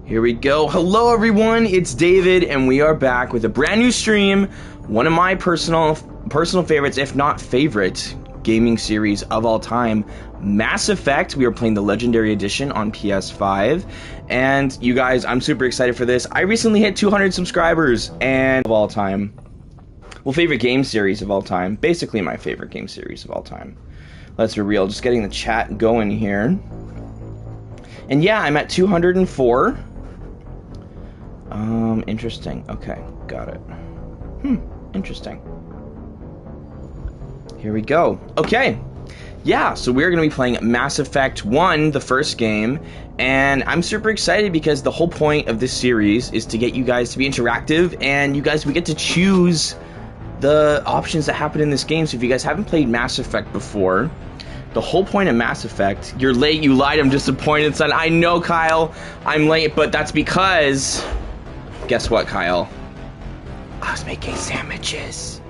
Here we go. Hello everyone, it's David and we are back with a brand new stream. One of my personal favorites, if not favorite, gaming series of all time, Mass Effect. We are playing the Legendary Edition on PS5. And you guys, I'm super excited for this. I recently hit 200 subscribers and of all time. Well, favorite game series of all time. Basically my favorite game series of all time. Let's be real, just getting the chat going here. And yeah, I'm at 204. Interesting. Okay, got it. Interesting. Here we go. Okay. Yeah, so we're going to be playing Mass Effect 1, the first game, and I'm super excited because the whole point of this series is to get you guys to be interactive, and you guys, we get to choose the options that happen in this game. So if you guys haven't played Mass Effect before, the whole point of Mass Effect, you're late, you lied, I'm disappointed, son. I know, Kyle, I'm late, but that's because, guess what, Kyle? I was making sandwiches.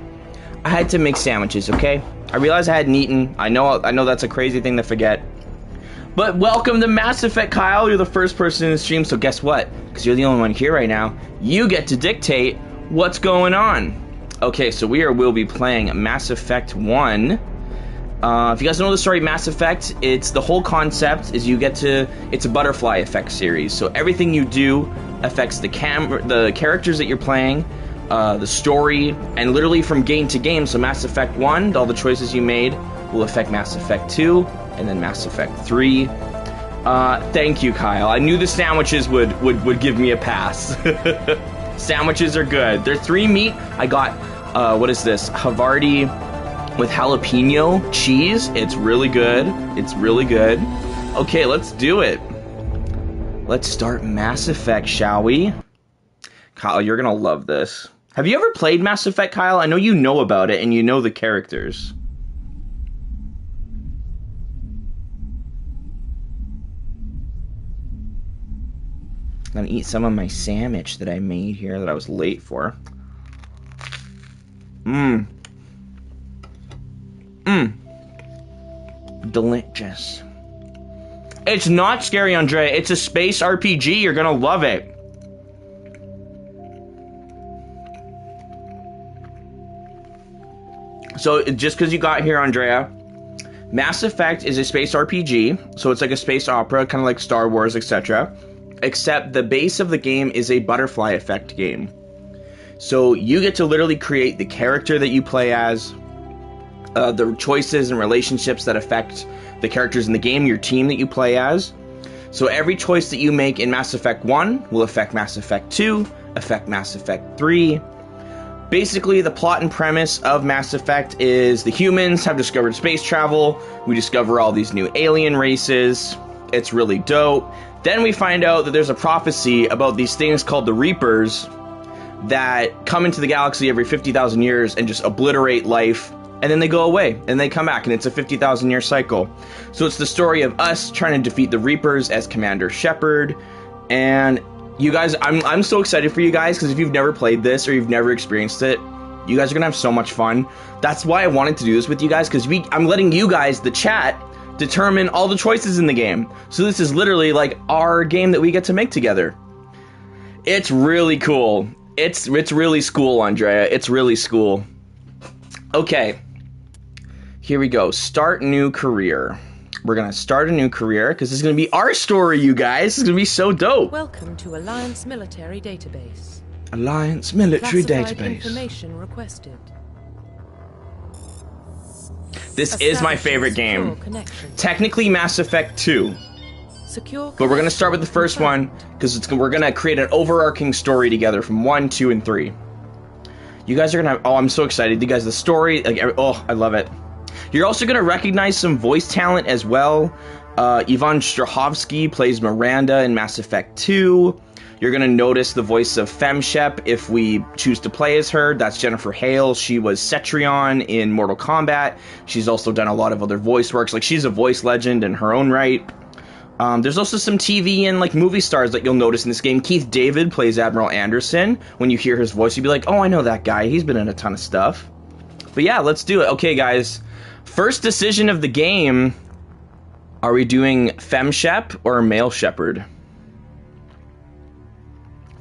I had to make sandwiches, okay? I realized I hadn't eaten. I know that's a crazy thing to forget. But welcome to Mass Effect, Kyle. You're the first person in the stream, so guess what? Because you're the only one here right now, you get to dictate what's going on. Okay, so will be playing Mass Effect 1. If you guys don't know the story of Mass Effect, it's the whole concept is it's a butterfly effect series. So everything you do affects the characters that you're playing, the story, and literally from game to game. So Mass Effect 1, all the choices you made will affect Mass Effect 2, and then Mass Effect 3. Thank you, Kyle. I knew the sandwiches would give me a pass. Sandwiches are good. They're 3 meat. I got, what is this? Havarti with jalapeno cheese. It's really good. It's really good. Okay, let's do it. Let's start Mass Effect, shall we? Kyle, you're gonna love this. Have you ever played Mass Effect, Kyle? I know you know about it and you know the characters. I'm gonna eat some of my sandwich that I made here that I was late for. Delicious. It's not scary, Andrea. It's a space RPG. You're gonna love it. So, just because you got here, Andrea, Mass Effect is a space RPG. So it's like a space opera, kind of like Star Wars, etc. Except the base of the game is a butterfly effect game. So you get to literally create the character that you play as, the choices and relationships that affect the characters in the game, your team that you play as. So every choice that you make in Mass Effect 1 will affect Mass Effect 2, affect Mass Effect 3. Basically, the plot and premise of Mass Effect is the humans have discovered space travel. We discover all these new alien races. It's really dope. Then we find out that there's a prophecy about these things called the Reapers that come into the galaxy every 50,000 years and just obliterate life. And then they go away, and they come back, and it's a 50,000 year cycle. So it's the story of us trying to defeat the Reapers as Commander Shepard. And you guys, I'm so excited for you guys, because if you've never played this or you've never experienced it, you guys are gonna have so much fun. That's why I wanted to do this with you guys, because I'm letting you guys, the chat, determine all the choices in the game. So this is literally like our game that we get to make together. It's really cool. It's really school, Andrea. It's really school. Okay. Here we go. Start new career. We're going to start a new career because this is going to be our story, you guys. It's going to be so dope. Welcome to Alliance Military Database. Alliance Military Classified Database. Information requested. This is my favorite game. Technically Mass Effect 2. Secure but we're going to start with the first one because we're going to create an overarching story together from 1, 2, and 3. You guys are going to have... Oh, I'm so excited. You guys, the story... oh, I love it. You're also going to recognize some voice talent as well. Yvonne Strahovski plays Miranda in Mass Effect 2. You're going to notice the voice of FemShep if we choose to play as her. That's Jennifer Hale. She was Cetrion in Mortal Kombat. She's also done a lot of other voice works. Like, she's a voice legend in her own right. There's also some TV and like movie stars that you'll notice in this game. Keith David plays Admiral Anderson. When you hear his voice, you'll be like, oh, I know that guy. He's been in a ton of stuff. But yeah, let's do it. Okay, guys. First decision of the game. Are we doing FemShep or Male Shepard?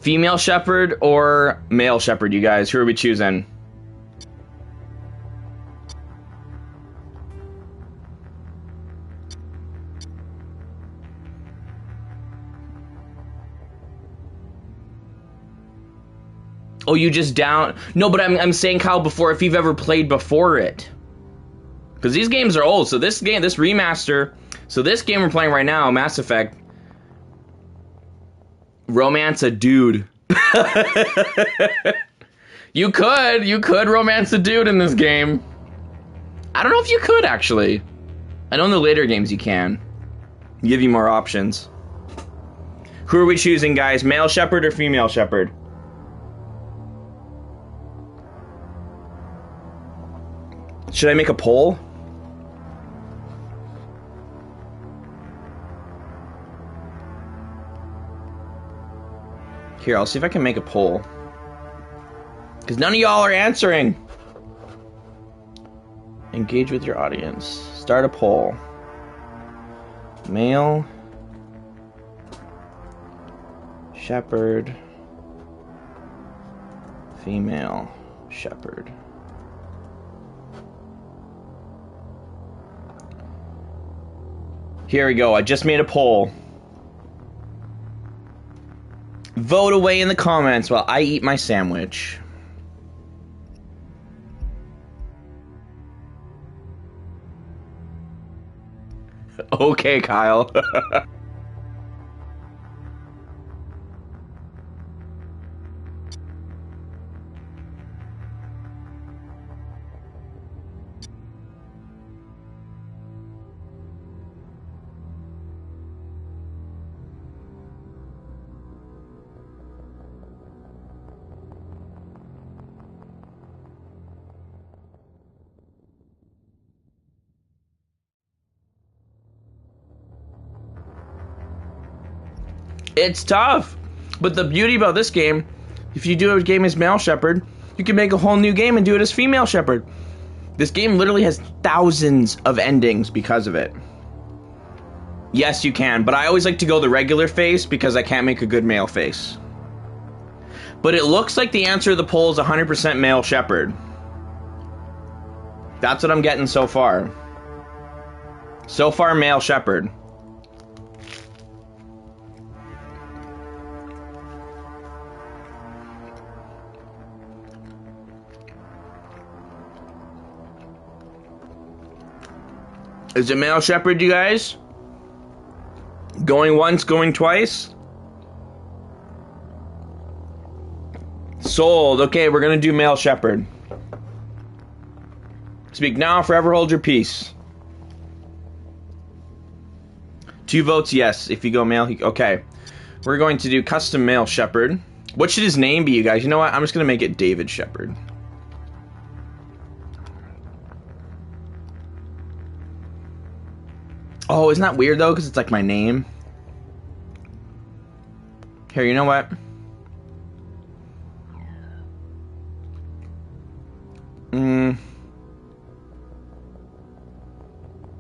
Female shepherd or male shepherd, you guys? Who are we choosing? Oh, you just down... No, but I'm saying, Kyle, before, if you've ever played before it. Because these games are old, so this remaster... So this game we're playing right now, Mass Effect... Romance a dude. You could romance a dude in this game. I don't know if you could, actually. I know in the later games you can. Give you more options. Who are we choosing, guys? Male shepherd or female shepherd? Should I make a poll? Here, I'll see if I can make a poll. Because none of y'all are answering. Engage with your audience. Start a poll. Male shepherd. Female shepherd. Here we go. I just made a poll. Vote away in the comments while I eat my sandwich. Okay, Kyle. It's tough, but the beauty about this game, if you do a game as male shepherd, you can make a whole new game and do it as female shepherd. This game literally has thousands of endings because of it. Yes, you can, but I always like to go the regular face because I can't make a good male face. But it looks like the answer to the poll is 100% male shepherd. That's what I'm getting so far. So far, male shepherd. Is it male shepherd, you guys? Going once, going twice? Sold. Okay, we're gonna do male shepherd. Speak now, forever hold your peace. 2 votes yes. If you go male, okay. We're going to do custom male shepherd. What should his name be, you guys? You know what? I'm just gonna make it David Shepherd. Oh, isn't that weird though? Because it's like my name. Here, you know what?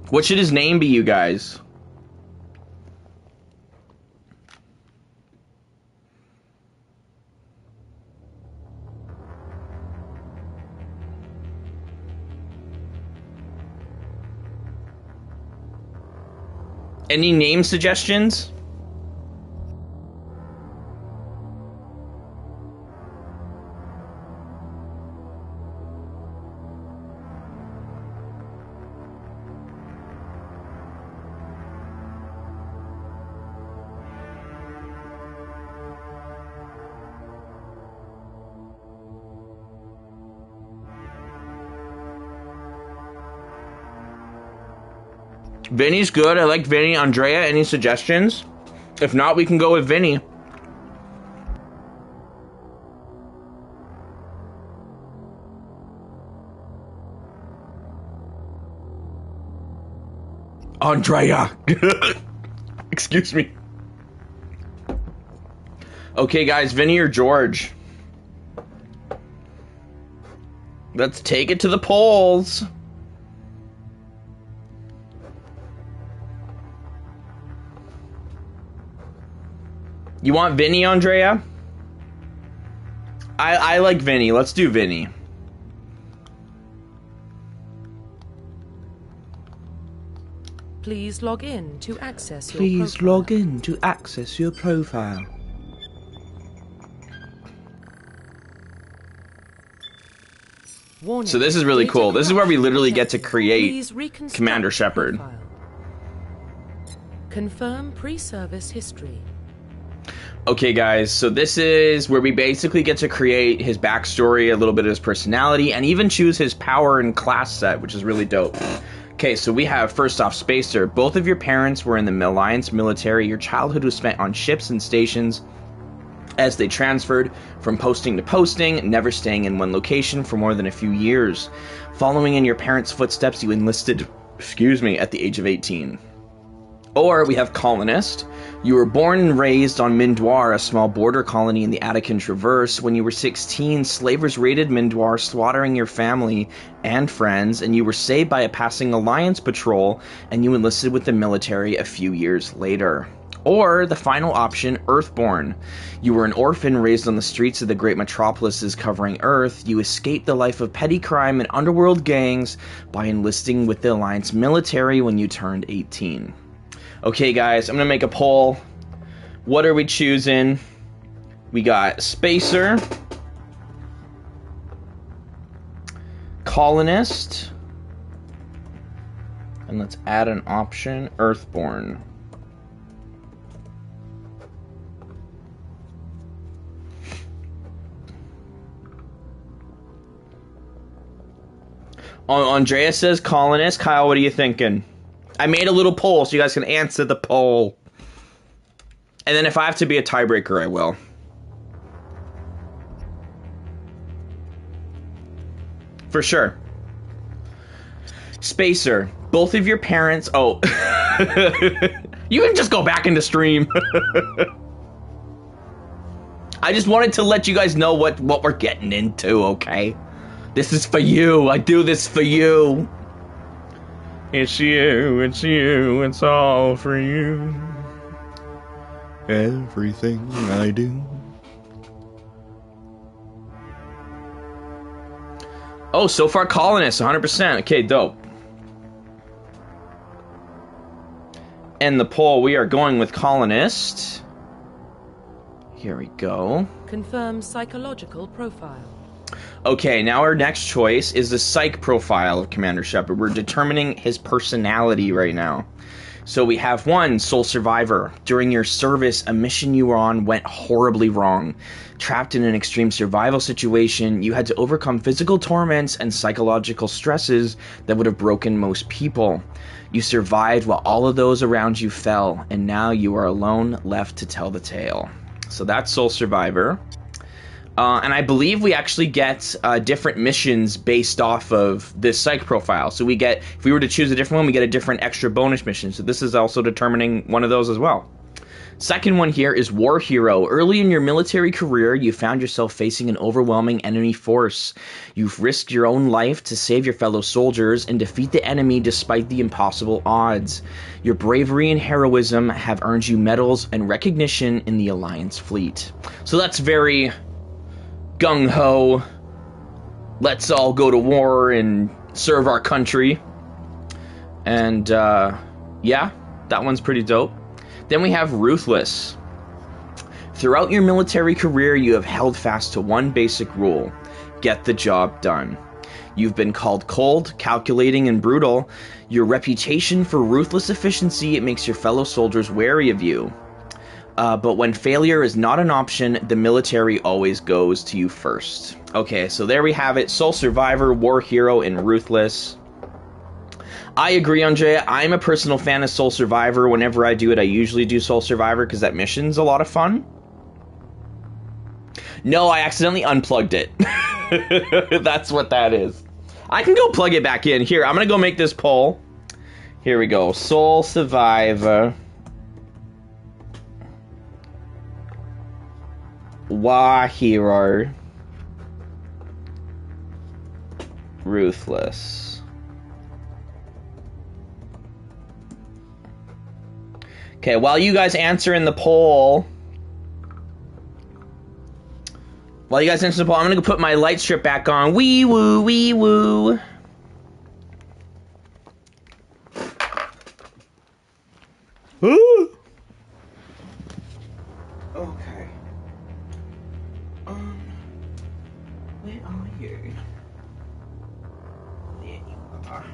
What should his name be, you guys? Any name suggestions? Vinny's good. I like Vinny. Andrea, any suggestions? If not, we can go with Vinny. Andrea. Excuse me. Okay, guys, Vinny or George? Let's take it to the polls. You want Vinny, Andrea? I like Vinny. Let's do Vinny. Please log in to access your Please profile. log in to access your profile. Warning, So this is really data cool. This is where we corruption literally get to detected. create Please reconstruct Commander Shepard. profile. Confirm pre-service history. Okay, guys, so this is where we basically get to create his backstory, a little bit of his personality, and even choose his power and class set, which is really dope. Okay, so we have, first off, Spacer. Both of your parents were in the Alliance military. Your childhood was spent on ships and stations as they transferred from posting to posting, never staying in one location for more than a few years. Following in your parents' footsteps, you enlisted, at the age of 18. Or we have Colonist. You were born and raised on Mindoir, a small border colony in the Attican Traverse. When you were 16, slavers raided Mindoir, slaughtering your family and friends, and you were saved by a passing Alliance patrol, and you enlisted with the military a few years later. Or the final option, Earthborn. You were an orphan raised on the streets of the great metropolises covering Earth. You escaped the life of petty crime and underworld gangs by enlisting with the Alliance military when you turned 18. Okay, guys, I'm going to make a poll. What are we choosing? We got Spacer, Colonist, and let's add an option, Earthborn. Andrea says Colonist. Kyle, what are you thinking? I made a little poll so you guys can answer the poll. And then if I have to be a tiebreaker, I will. For sure. Spacer, both of your parents... Oh. You can just go back into stream. I just wanted to let you guys know what we're getting into, okay? This is for you. I do this for you. It's you, it's all for you. Everything I do. Oh, so far Colonist, 100%. Okay, dope. And the poll, we are going with Colonist. Here we go. Confirm psychological profile. Okay, now our next choice is the psych profile of Commander Shepard. We're determining his personality right now. So we have 1, Sole Survivor. During your service, a mission you were on went horribly wrong. Trapped in an extreme survival situation, you had to overcome physical torments and psychological stresses that would have broken most people. You survived while all of those around you fell, and now you are alone, left to tell the tale. So that's Sole Survivor. And I believe we actually get different missions based off of this psych profile. So we get, if we were to choose a different one, we get a different extra bonus mission. So this is also determining one of those as well. Second one here is War Hero. Early in your military career, you found yourself facing an overwhelming enemy force. You've risked your own life to save your fellow soldiers and defeat the enemy despite the impossible odds. Your bravery and heroism have earned you medals and recognition in the Alliance fleet. So that's very... gung-ho, let's all go to war and serve our country. And, yeah, that one's pretty dope. Then we have Ruthless. Throughout your military career, you have held fast to one basic rule: get the job done. You've been called cold, calculating, and brutal. Your reputation for ruthless efficiency, it makes your fellow soldiers wary of you. But when failure is not an option, the military always goes to you first. Okay, so there we have it. Sole Survivor, War Hero, and Ruthless. I agree, Andrea. I'm a personal fan of Sole Survivor. Whenever I do it, I usually do Sole Survivor because that mission's a lot of fun. No, I accidentally unplugged it. That's what that is. I can go plug it back in. Here, I'm going to go make this poll. Here we go. Sole Survivor. War Hero, Ruthless. Okay, while you guys answer in the poll, While you guys answer the poll, I'm gonna go put my light strip back on. Wee woo, wee woo. Ooh. Okay. Where are you? There you are.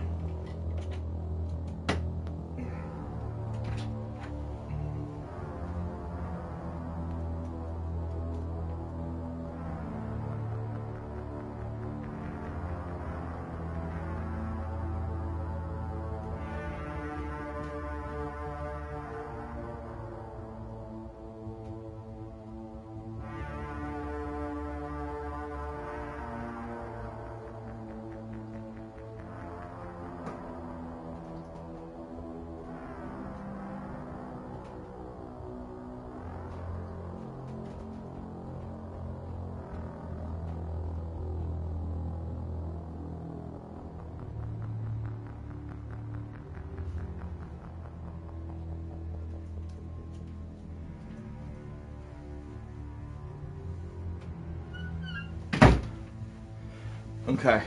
Okay.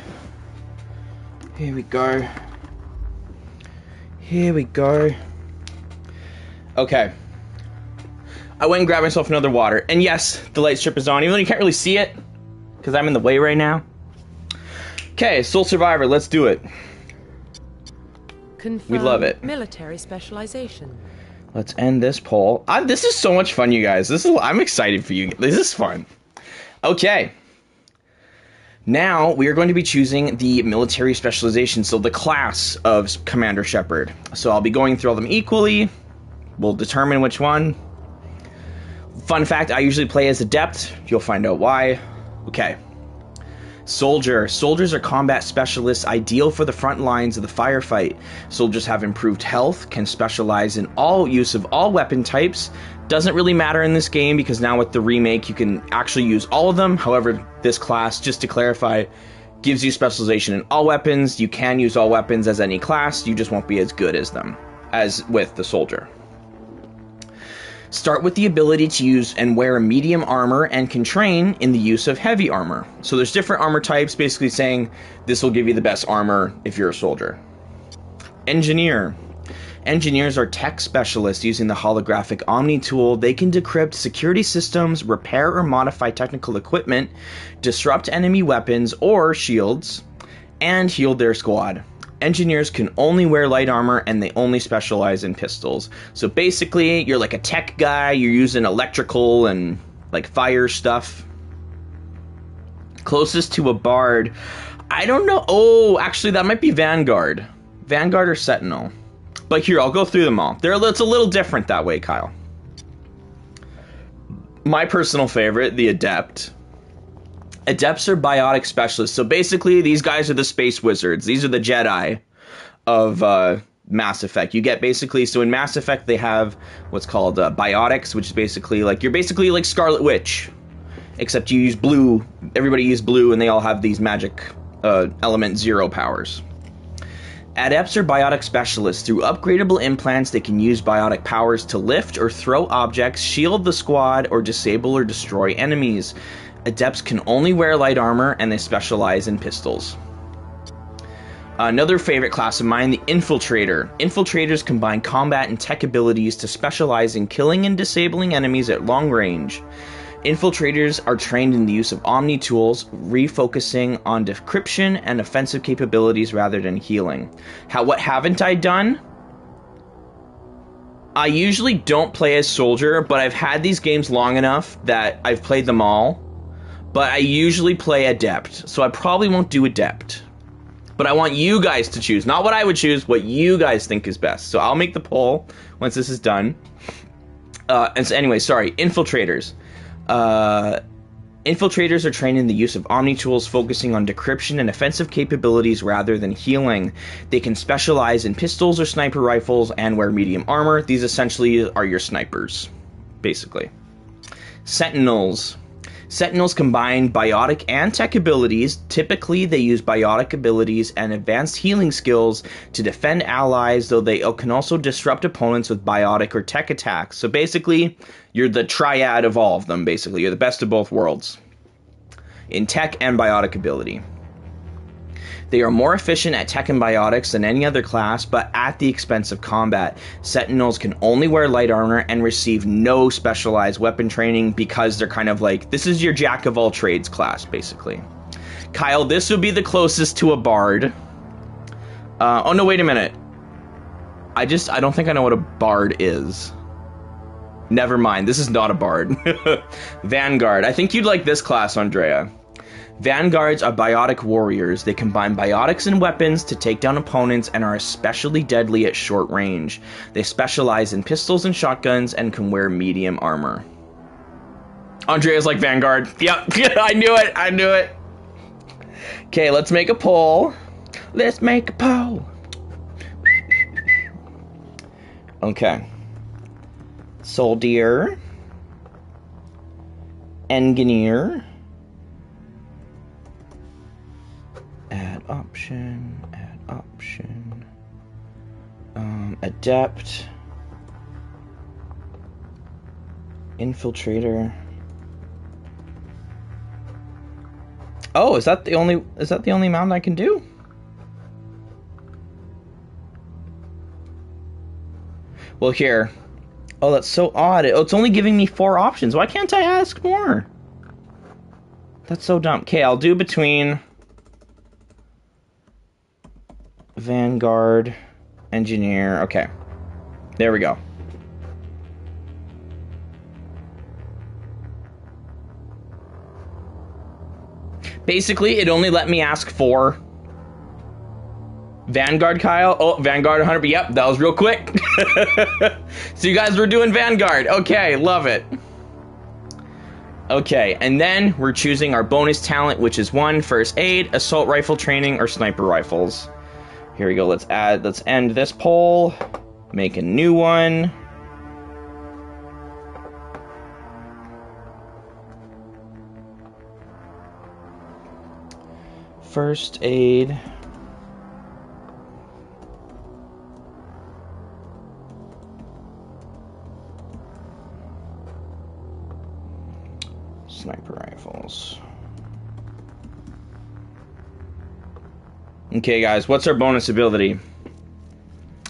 Here we go. Here we go. Okay. I went and grabbed myself another water. And yes, the light strip is on, even though you can't really see it, because I'm in the way right now. Okay, Soul Survivor, let's do it. Confirm We love it. Military specialization. Let's end this poll. This is so much fun, you guys. I'm excited for you. This is fun. Okay. Now, we are going to be choosing the military specialization, so the class of Commander Shepard. So I'll be going through all them equally. We'll determine which one. Fun fact, I usually play as Adept. You'll find out why. Okay. Soldier. Soldiers are combat specialists ideal for the front lines of the firefight. Soldiers have improved health, can specialize in all use of all weapon types. Doesn't really matter in this game because now with the remake you can actually use all of them. However, this class, just to clarify, gives you specialization in all weapons. You can use all weapons as any class, you just won't be as good as them as with the soldier. Start with the ability to use and wear medium armor and can train in the use of heavy armor. So there's different armor types, basically saying this will give you the best armor if you're a soldier. Engineer. Engineers are tech specialists using the holographic Omni tool. They can decrypt security systems, repair or modify technical equipment, disrupt enemy weapons or shields, and heal their squad. Engineers can only wear light armor and they only specialize in pistols. So basically, you're like a tech guy, you're using electrical and like fire stuff. Closest to a bard, I don't know. Oh, actually that might be Vanguard. Vanguard or Sentinel. But here, I'll go through them all. It's a little different that way, Kyle. My personal favorite, the Adept. Adepts are biotic specialists. So basically, these guys are the space wizards. These are the Jedi of Mass Effect. You get basically, so in Mass Effect, they have what's called biotics, which is basically like, you're basically like Scarlet Witch. Except you use blue, everybody uses blue, and they all have these magic element 0 powers. Adepts are biotic specialists. Through upgradable implants, they can use biotic powers to lift or throw objects, shield the squad, or disable or destroy enemies. Adepts can only wear light armor, and they specialize in pistols. Another favorite class of mine, the Infiltrator. Infiltrators combine combat and tech abilities to specialize in killing and disabling enemies at long range. Infiltrators are trained in the use of Omni tools, refocusing on decryption and offensive capabilities rather than healing. What haven't I done? I usually don't play as soldier, but I've had these games long enough that I've played them all. But I usually play Adept, so I probably won't do Adept. But I want you guys to choose, not what I would choose, what you guys think is best. So I'll make the poll once this is done. And so anyway, sorry, Infiltrators. Infiltrators are trained in the use of Omni tools, focusing on decryption and offensive capabilities rather than healing. They can specialize in pistols or sniper rifles and wear medium armor. These essentially are your snipers, basically. Sentinels. Sentinels combine biotic and tech abilities. Typically, they use biotic abilities and advanced healing skills to defend allies, though they can also disrupt opponents with biotic or tech attacks. So basically, you're the triad of all of them, basically. You're the best of both worlds. in tech and biotic ability. They are more efficient at tech and biotics than any other class, but at the expense of combat. Sentinels can only wear light armor and receive no specialized weapon training because they're kind of like, this is your jack of all trades class, basically. Kyle, this would be the closest to a bard. Oh no, wait a minute. I don't think I know what a bard is. Never mind, this is not a bard. Vanguard. I think you'd like this class, Andrea. Vanguards are biotic warriors. They combine biotics and weapons to take down opponents and are especially deadly at short range. They specialize in pistols and shotguns and can wear medium armor. Andrea's like Vanguard. Yep, I knew it, I knew it. Okay, let's make a poll. Let's make a poll. Okay. Soldier. Engineer. Add option. Adept. Infiltrator. Oh, is that the only mount I can do? Well, here. Oh, that's so odd. Oh, it's only giving me 4 options. Why can't I ask more? That's so dumb. Okay, I'll do between Vanguard, Engineer. Okay. There we go. Basically, it only let me ask 4. Vanguard, Kyle. Oh, Vanguard 100. Yep, that was real quick. So you guys were doing Vanguard. Okay, love it. Okay, and then we're choosing our bonus talent, which is 1, first aid, assault rifle training, or sniper rifles. Here we go. Let's end this poll. Make a new one. First aid. Sniper rifles. Okay, guys, what's our bonus ability?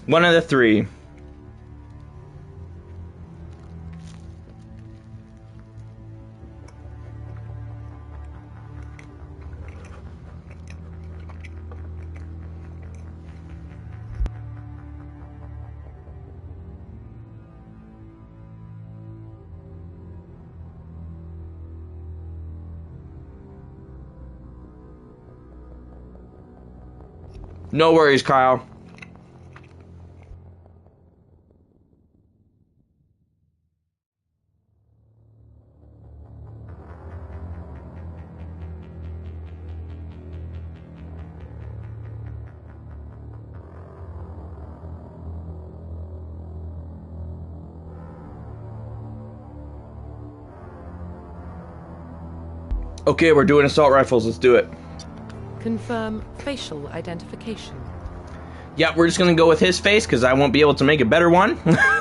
One of the 3. No worries, Kyle. Okay, we're doing assault rifles. Let's do it. Confirm facial identification. Yeah, we're just gonna go with his face because I won't be able to make a better one.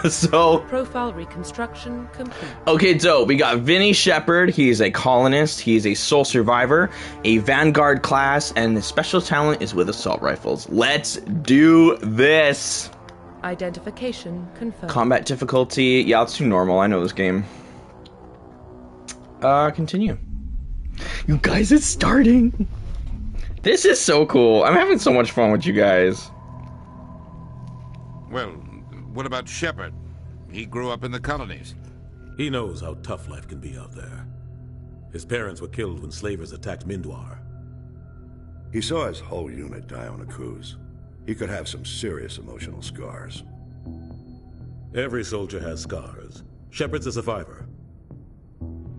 So Profile reconstruction complete. okay, so we got Vinny Shepard. He's a colonist. He's a sole survivor, a Vanguard class, and his special talent is with assault rifles. Let's do this. Identification confirmed. Combat difficulty. Yeah, let's do normal. I know this game. Continue. You guys, it's starting. This is so cool. I'm having so much fun with you guys. Well, what about Shepard? He grew up in the colonies. He knows how tough life can be out there. His parents were killed when slavers attacked Mindwar. He saw his whole unit die on a cruise. He could have some serious emotional scars. Every soldier has scars. Shepard's a survivor.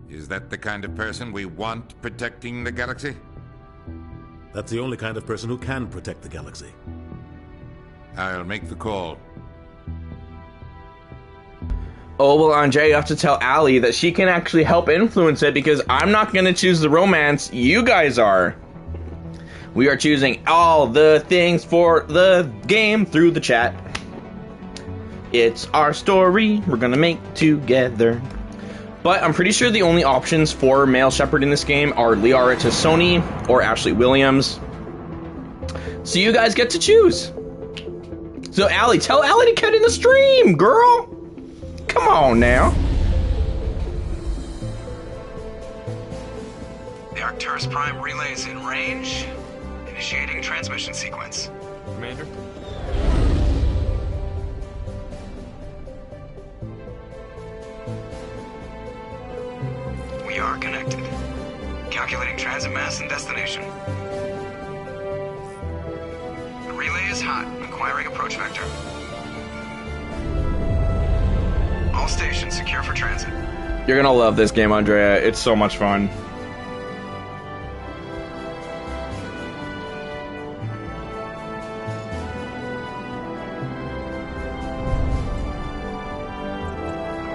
Is that the kind of person we want protecting the galaxy? That's the only kind of person who can protect the galaxy. I'll make the call. Oh, well, Andre, you have to tell Allie that she can actually help influence it because I'm not going to choose the romance. You guys are. We are choosing all the things for the game through the chat. It's our story we're going to make together. But I'm pretty sure the only options for male Shepard in this game are Liara Tassoni or Ashley Williams. So you guys get to choose. So Allie, tell Allie to get in the stream, girl. Come on now. The Arcturus Prime relay is in range. Initiating transmission sequence. Commander? We are connected. Calculating transit mass and destination. The relay is hot. Acquiring approach vector. All stations secure for transit. You're gonna love this game, Andrea. It's so much fun.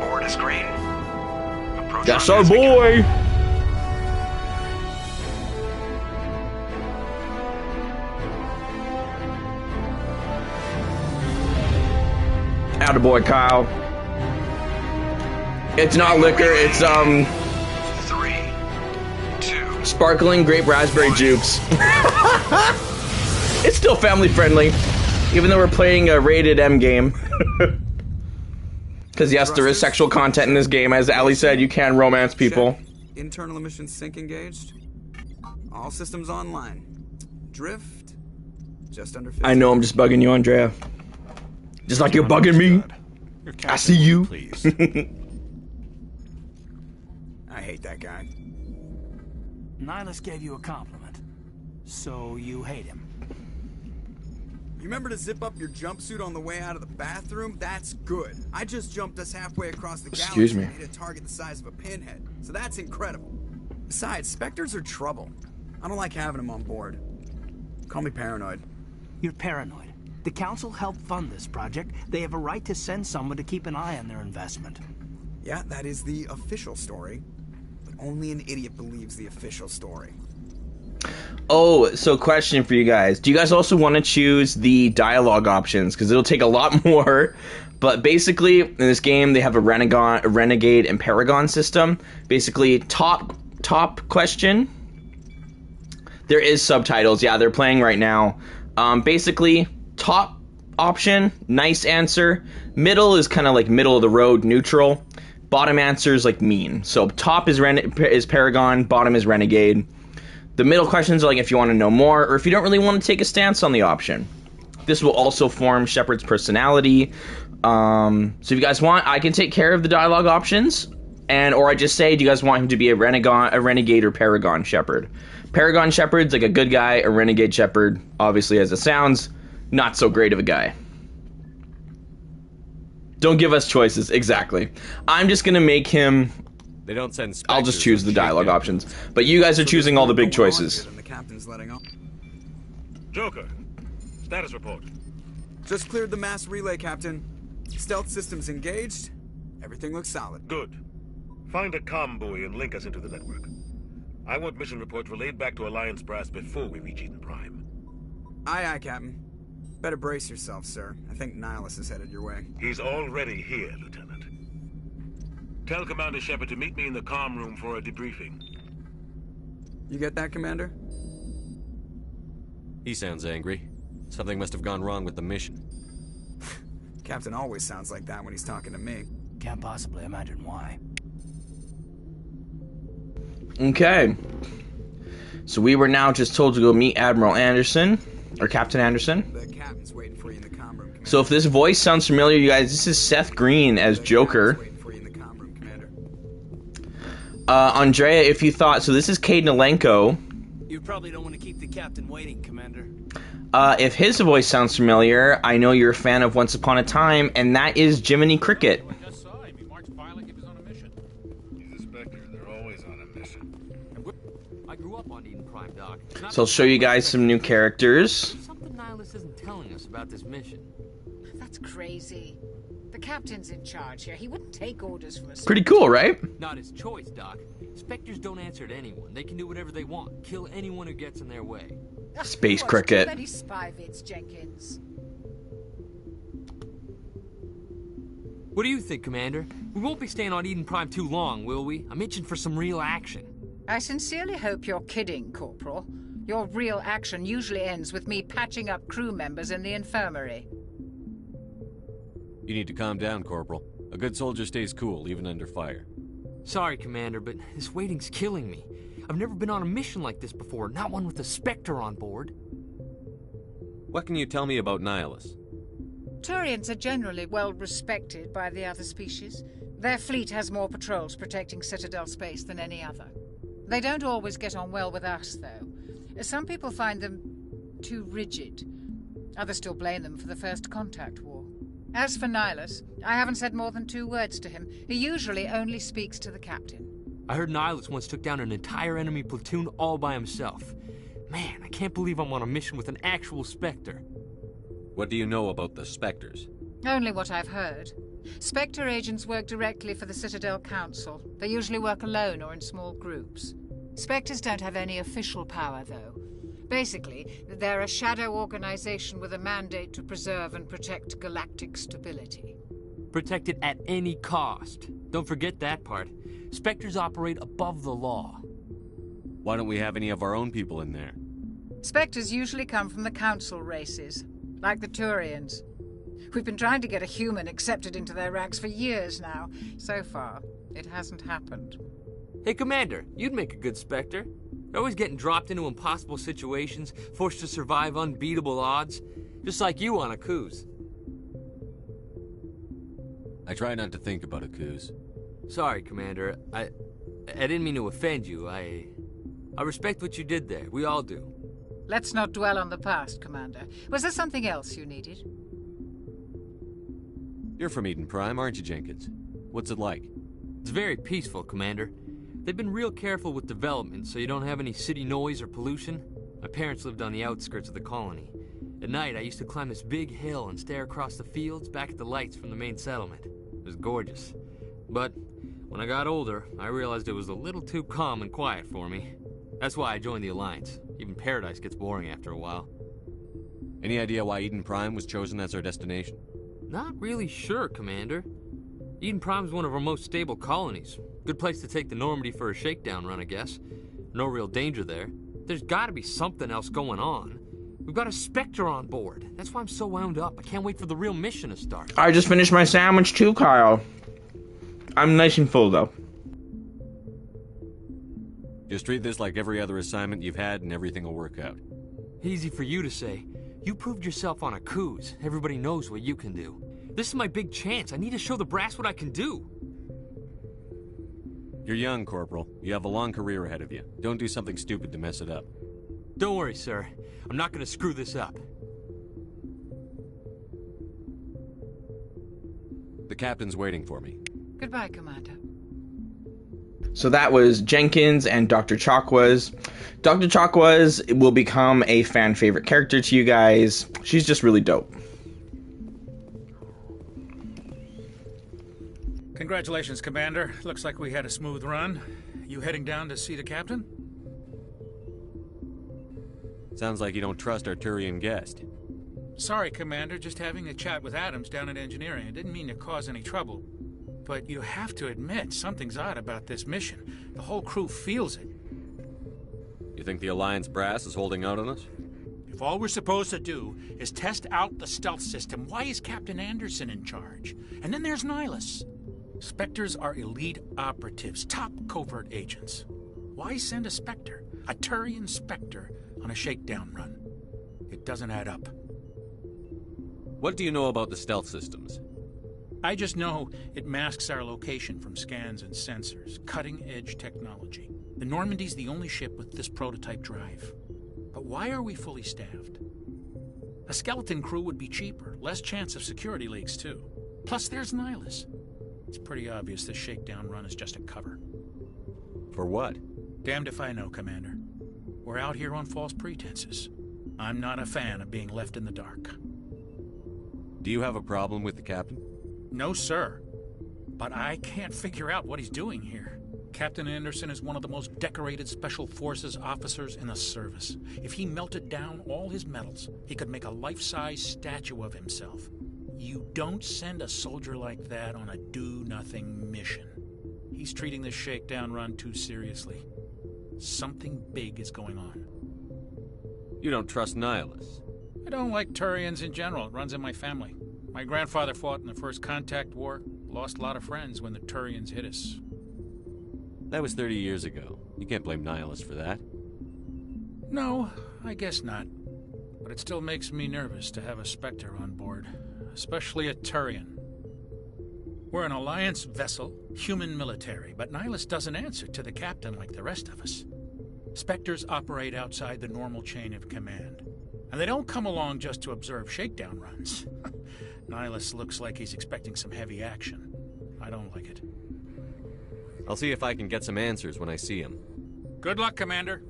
Board is green. Approach That's run our as we go. boy. Attaboy, Kyle. It's not liquor, it's 3, 2. sparkling grape raspberry jukes. It's still family friendly, even though we're playing a rated M game. Because yes, there is sexual content in this game. As Ali said, you can romance people. Check. Internal emission sync engaged. All systems online. Drift. Just under 50. I know I'm just bugging you, Andrea. Just like you're bugging me. I see you. Please. I hate that guy. Nihilus gave you a compliment, so you hate him. You remember to zip up your jumpsuit on the way out of the bathroom? That's good. I just jumped us halfway across the galaxy Excuse me. and hit a target the size of a pinhead. So that's incredible. Besides, Spectres are trouble. I don't like having them on board. Call me paranoid. You're paranoid. The Council helped fund this project. They have a right to send someone to keep an eye on their investment. Yeah, that is the official story. But only an idiot believes the official story. Oh, so question for you guys. Do you guys also want to choose the dialogue options? Because it'll take a lot more. But basically, in this game, they have a Renegade and Paragon system. Basically, top question. There is subtitles. Yeah, they're playing right now. Basically, top option, nice answer. Middle is kind of like middle of the road, neutral. Bottom answer is like mean. So top is Paragon, bottom is Renegade. The middle questions are like if you want to know more or if you don't really want to take a stance on the option. This will also form Shepard's personality. So if you guys want, I can take care of the dialogue options. Or I just say, do you guys want him to be a Renegade or Paragon Shepard? Paragon Shepard's like a good guy. A Renegade Shepard, obviously as it sounds, not so great of a guy. Don't give us choices. Exactly. I'm just going to make him... They don't send I'll just choose the dialogue options. But you guys are choosing all the big choices. And the captain's letting off. Joker, status report. Just cleared the mass relay, Captain. Stealth systems engaged. Everything looks solid. Good. Find a comm buoy and link us into the network. I want mission reports relayed back to Alliance Brass before we reach Eden Prime. Aye, aye, Captain. Better brace yourself, sir. I think Nihilus is headed your way. He's already here, Lieutenant. Tell Commander Shepard to meet me in the comm room for a debriefing. You get that, Commander? He sounds angry. Something must have gone wrong with the mission. Captain always sounds like that when he's talking to me. Can't possibly imagine why. Okay. So we were now just told to go meet Admiral Anderson, or Captain Anderson. The captain's waiting for you in the comm room, Commander. So if this voice sounds familiar, you guys, this is Seth Green as Joker. The captain's waiting for you in the comm room, Commander. Andrea, if you thought, so this is Cade Nolenko. You probably don't want to keep the captain waiting, Commander. If his voice sounds familiar, I know you're a fan of Once Upon a Time, and that is Jiminy Cricket. I just saw him. He marched by like he was on a mission. He's a Spectre. They're always on a mission. I grew up on Eden Prime, Doc. So I'll show you guys some new characters. There's something Nihilus isn't telling us about this mission. That's crazy. The captain's in charge here. He wouldn't take orders from us. Pretty cool, right? Not his choice, Doc. Spectres don't answer to anyone. They can do whatever they want. Kill anyone who gets in their way. Space Watch Cricket. too many spy vids, Jenkins. What do you think, Commander? We won't be staying on Eden Prime too long, will we? I'm itching for some real action. I sincerely hope you're kidding, Corporal. Your real action usually ends with me patching up crew members in the infirmary. You need to calm down, Corporal. A good soldier stays cool, even under fire. Sorry, Commander, but this waiting's killing me. I've never been on a mission like this before, not one with a Spectre on board. What can you tell me about Nihilus? Turians are generally well respected by the other species. Their fleet has more patrols protecting Citadel space than any other. They don't always get on well with us, though. Some people find them too rigid. Others still blame them for the First Contact War. As for Nihilus, I haven't said more than 2 words to him. He usually only speaks to the captain. I heard Nihilus once took down an entire enemy platoon all by himself. Man, I can't believe I'm on a mission with an actual Spectre. What do you know about the Spectres? Only what I've heard. Spectre agents work directly for the Citadel Council. They usually work alone or in small groups. Spectres don't have any official power, though. Basically, they're a shadow organization with a mandate to preserve and protect galactic stability. Protect it at any cost. Don't forget that part. Spectres operate above the law. Why don't we have any of our own people in there? Spectres usually come from the Council races, like the Turians. We've been trying to get a human accepted into their ranks for years now. So far, it hasn't happened. Hey, Commander, you'd make a good Spectre. You're always getting dropped into impossible situations, forced to survive unbeatable odds, just like you on Akuz. I try not to think about Akuz. Sorry, Commander. I didn't mean to offend you. I respect what you did there. We all do. Let's not dwell on the past, Commander. Was there something else you needed? You're from Eden Prime, aren't you, Jenkins? What's it like? It's very peaceful, Commander. They've been real careful with development, so you don't have any city noise or pollution. My parents lived on the outskirts of the colony. At night, I used to climb this big hill and stare across the fields back at the lights from the main settlement. It was gorgeous. But when I got older, I realized it was a little too calm and quiet for me. That's why I joined the Alliance. Even Paradise gets boring after a while. Any idea why Eden Prime was chosen as our destination? Not really sure, Commander. Eden Prime's one of our most stable colonies. Good place to take the Normandy for a shakedown run, I guess. No real danger there. There's gotta be something else going on. We've got a Spectre on board. That's why I'm so wound up. I can't wait for the real mission to start. I just finished my sandwich too, Kyle. I'm nice and full, though. Just treat this like every other assignment you've had and everything will work out. Easy for you to say. You proved yourself on Akuz. Everybody knows what you can do. This is my big chance. I need to show the brass what I can do. You're young, Corporal. You have a long career ahead of you. Don't do something stupid to mess it up. Don't worry, sir. I'm not gonna screw this up. The captain's waiting for me. Goodbye, Commander. So that was Jenkins and Dr. Chakwas. Dr. Chakwas will become a fan favorite character to you guys. She's just really dope. Congratulations, Commander. Looks like we had a smooth run. You heading down to see the captain? Sounds like you don't trust our Turian guest. Sorry, Commander. Just having a chat with Adams down at engineering. I didn't mean to cause any trouble. But you have to admit, something's odd about this mission. The whole crew feels it. You think the Alliance brass is holding out on us? If all we're supposed to do is test out the stealth system, why is Captain Anderson in charge? And then there's Nihilus. Spectres are elite operatives, top covert agents. Why send a Spectre, a Turian Spectre, on a shakedown run? It doesn't add up. What do you know about the stealth systems? I just know it masks our location from scans and sensors. Cutting-edge technology. The Normandy's the only ship with this prototype drive. But why are we fully staffed? A skeleton crew would be cheaper, less chance of security leaks too. Plus there's Nihilus. It's pretty obvious this shakedown run is just a cover. For what? Damned if I know, Commander. We're out here on false pretenses. I'm not a fan of being left in the dark. Do you have a problem with the captain? No, sir. But I can't figure out what he's doing here. Captain Anderson is one of the most decorated Special Forces officers in the service. If he melted down all his medals, he could make a life-size statue of himself. You don't send a soldier like that on a do-nothing mission. He's treating this shakedown run too seriously. Something big is going on. You don't trust Nihilus? I don't like Turians in general. It runs in my family. My grandfather fought in the First Contact War. Lost a lot of friends when the Turians hit us. That was 30 years ago. You can't blame Nihilus for that. No, I guess not. But it still makes me nervous to have a Spectre on board. Especially a Turian. We're an Alliance vessel, human military, but Nihilus doesn't answer to the captain like the rest of us. Spectres operate outside the normal chain of command. And they don't come along just to observe shakedown runs. Nihilus looks like he's expecting some heavy action. I don't like it. I'll see if I can get some answers when I see him. Good luck, Commander.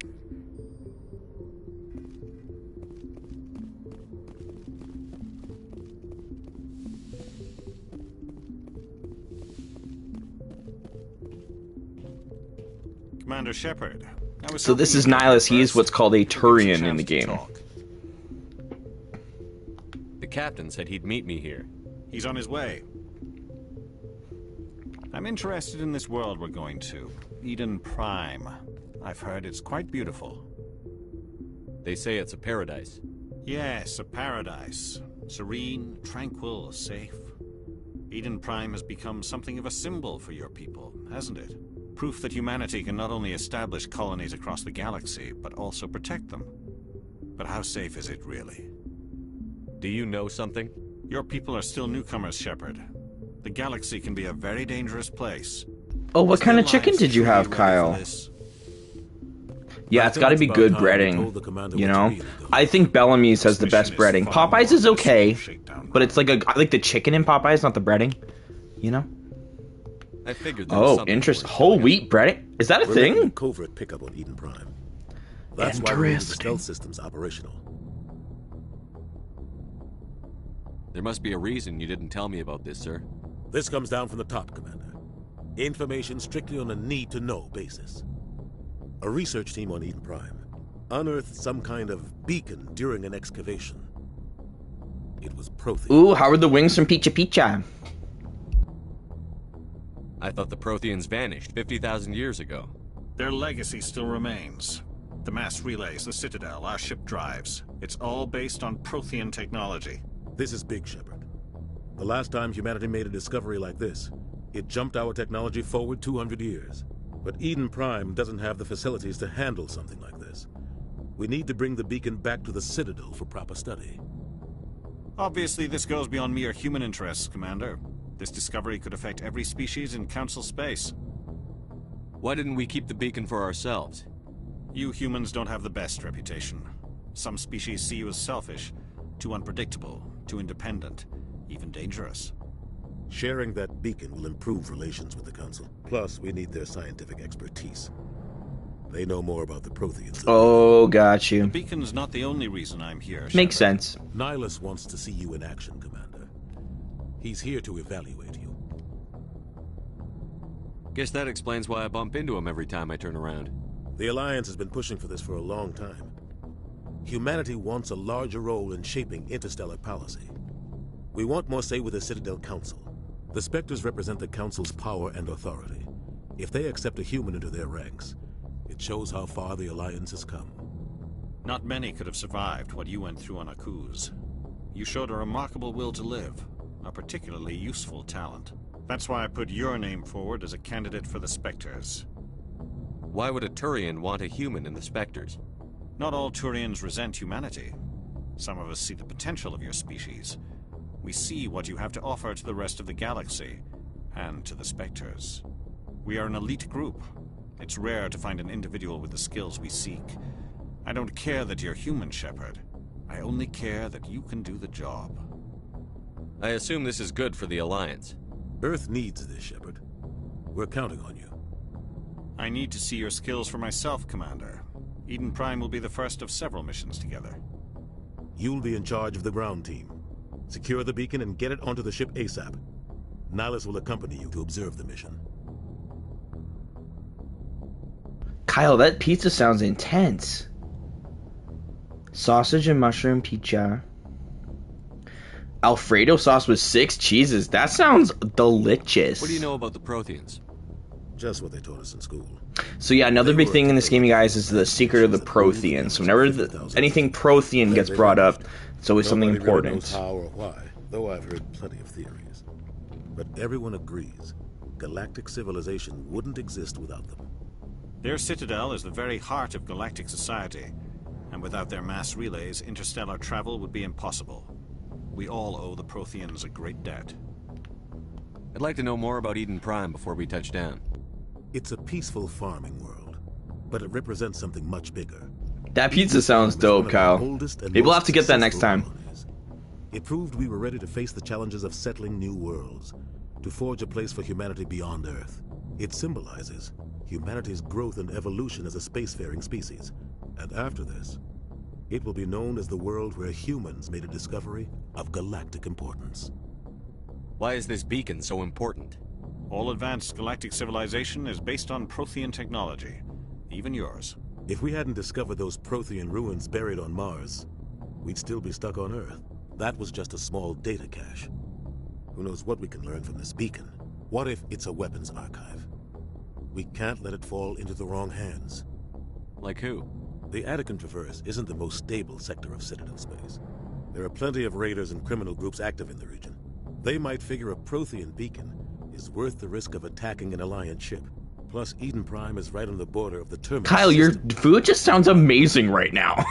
Commander Shepard. So this is Nihilus. He is what's called a Turian in the game. The captain said he'd meet me here. He's on his way. I'm interested in this world we're going to. Eden Prime. I've heard it's quite beautiful. They say it's a paradise. Yes, a paradise. Serene, tranquil, safe. Eden Prime has become something of a symbol for your people, hasn't it? Proof that humanity can not only establish colonies across the galaxy, but also protect them. But how safe is it really? Do you know something? Your people are still newcomers, Shepard. The galaxy can be a very dangerous place. Oh, what kind of chicken did you have, Kyle? Yeah, it's got to be good breading, you know? I think Bellamy's has the best breading. Popeyes is okay, but it's like I like the chicken in Popeyes, not the breading, you know? I figured interesting. Whole wheat breading? Is that a thing? Making a covert pickup on Eden Prime. That's why we need the stealth systems operational. There must be a reason you didn't tell me about this, sir. This comes down from the top, Commander. Information strictly on a need-to-know basis. A research team on Eden Prime unearthed some kind of beacon during an excavation. It was Prothean. Ooh, how are the wings from Pizza Pizza? I thought the Protheans vanished 50,000 years ago. Their legacy still remains. The mass relays, the Citadel, our ship drives. It's all based on Prothean technology. This is big, Shepard. The last time humanity made a discovery like this, it jumped our technology forward 200 years. But Eden Prime doesn't have the facilities to handle something like this. We need to bring the beacon back to the Citadel for proper study. Obviously, this goes beyond mere human interests, Commander. This discovery could affect every species in Council space. Why didn't we keep the beacon for ourselves? You humans don't have the best reputation. Some species see you as selfish, too unpredictable, too independent, even dangerous. Sharing that beacon will improve relations with the Council. Plus, we need their scientific expertise. They know more about the Protheans. Oh, got you. The beacon's not the only reason I'm here. Makes sense. Nihilus wants to see you in action, Commander. He's here to evaluate you. Guess that explains why I bump into him every time I turn around. The Alliance has been pushing for this for a long time. Humanity wants a larger role in shaping interstellar policy. We want more say with the Citadel Council. The Spectres represent the Council's power and authority. If they accept a human into their ranks, it shows how far the Alliance has come. Not many could have survived what you went through on Akuz. You showed a remarkable will to live, a particularly useful talent. That's why I put your name forward as a candidate for the Spectres. Why would a Turian want a human in the Spectres? Not all Turians resent humanity. Some of us see the potential of your species. We see what you have to offer to the rest of the galaxy, and to the Spectres. We are an elite group. It's rare to find an individual with the skills we seek. I don't care that you're human, Shepard. I only care that you can do the job. I assume this is good for the Alliance. Earth needs this, Shepard. We're counting on you. I need to see your skills for myself, Commander. Eden Prime will be the first of several missions together. You'll be in charge of the ground team. Secure the beacon and get it onto the ship ASAP. Nihilus will accompany you to observe the mission. Kyle, that pizza sounds intense. Sausage and mushroom pizza. Alfredo sauce with 6 cheeses. That sounds delicious. What do you know about the Protheans? Just what they taught us in school. So yeah, another big thing in this game, you guys, is the secret of the Prothean. So whenever anything Prothean gets brought up, it's always something Nobody really important. knows how or why, though I've heard plenty of theories. But everyone agrees, galactic civilization wouldn't exist without them. Their citadel is the very heart of galactic society, and without their mass relays, interstellar travel would be impossible. We all owe the Protheans a great debt. I'd like to know more about Eden Prime before we touch down. It's a peaceful farming world, but it represents something much bigger. That pizza sounds dope, Kyle. Maybe we'll have to get that next time. It proved we were ready to face the challenges of settling new worlds, to forge a place for humanity beyond Earth. It symbolizes humanity's growth and evolution as a spacefaring species. And after this, it will be known as the world where humans made a discovery of galactic importance. Why is this beacon so important? All advanced galactic civilization is based on Prothean technology, even yours. If we hadn't discovered those Prothean ruins buried on Mars, we'd still be stuck on Earth. That was just a small data cache. Who knows what we can learn from this beacon? What if it's a weapons archive? We can't let it fall into the wrong hands. Like who? The Attican Traverse isn't the most stable sector of Citadel space. There are plenty of raiders and criminal groups active in the region. They might figure a Prothean beacon is worth the risk of attacking an Alliance ship. Plus, Eden Prime is right on the border of the terminus. Kyle, your food just sounds amazing right now.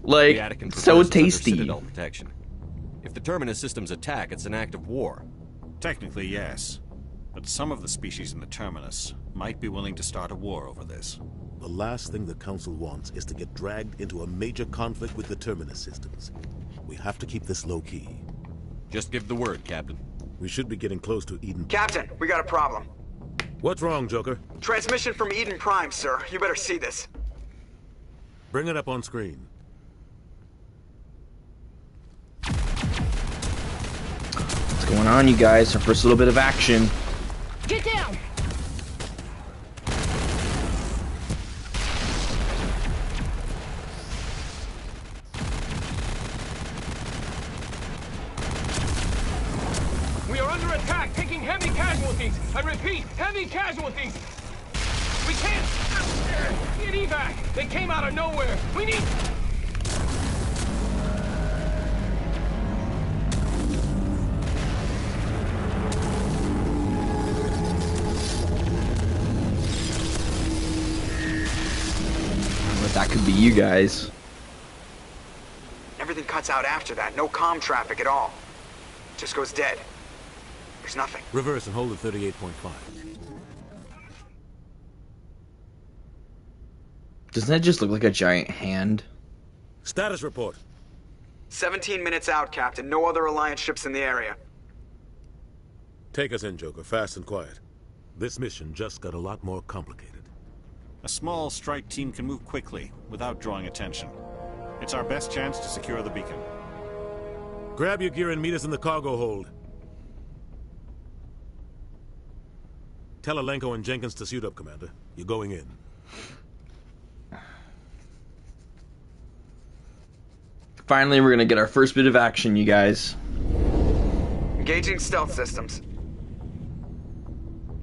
Like, so tasty. Citadel protection. If the Terminus systems attack, it's an act of war. Technically, yes. But some of the species in the Terminus might be willing to start a war over this. The last thing the Council wants is to get dragged into a major conflict with the Terminus systems. We have to keep this low-key. Just give the word, Captain. We should be getting close to Eden. Captain, we got a problem. What's wrong, Joker? Transmission from Eden Prime, sir. You better see this. Bring it up on screen. What's going on, you guys? Our first little bit of action. Get down! We are under attack, taking heavy casualties. I repeat, heavy casualties. We can't get evac. They came out of nowhere. We need... But that could be you guys. Everything cuts out after that. No comm traffic at all. Just goes dead. There's nothing. Reverse and hold at 38.5. Doesn't that just look like a giant hand? Status report. 17 minutes out, Captain. No other Alliance ships in the area. Take us in, Joker, fast and quiet. This mission just got a lot more complicated. A small strike team can move quickly, without drawing attention. It's our best chance to secure the beacon. Grab your gear and meet us in the cargo hold. Tell Alenko and Jenkins to suit up, Commander. You're going in. Finally, we're gonna get our first bit of action, you guys. Engaging stealth systems.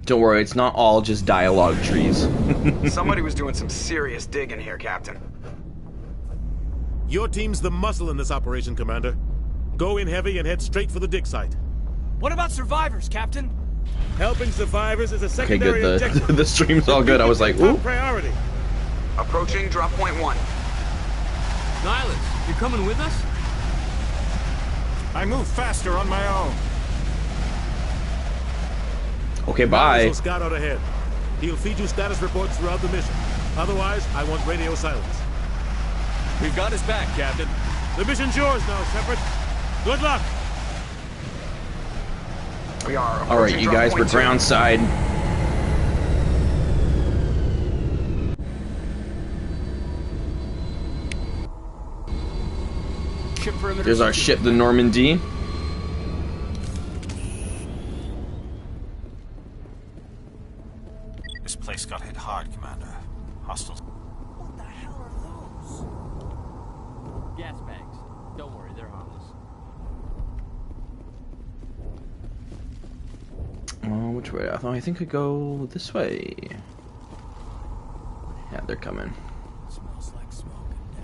Don't worry, it's not all just dialogue trees. Somebody was doing some serious digging here, Captain. Your team's the muscle in this operation, Commander. Go in heavy and head straight for the dig site. What about survivors, Captain? Helping survivors is a Okay, secondary good. objective. The stream's all good. I was like, ooh. Top priority. Approaching drop point 1. Nihilus, you coming with us? I move faster on my own. Okay, bye. Nihilus will scout out ahead. He'll feed you status reports throughout the mission. Otherwise, I want radio silence. We've got his back, Captain. The mission's yours now, Shepard. Good luck. We are. All right, you guys, we're ground side. There's our ship, the Normandy. This place got hit hard, Commander. Hostiles. What the hell are those? Gas bags. Don't worry, they're harmless. which way? Oh, I think I go this way. Yeah, they're coming. Smells like smoke and death.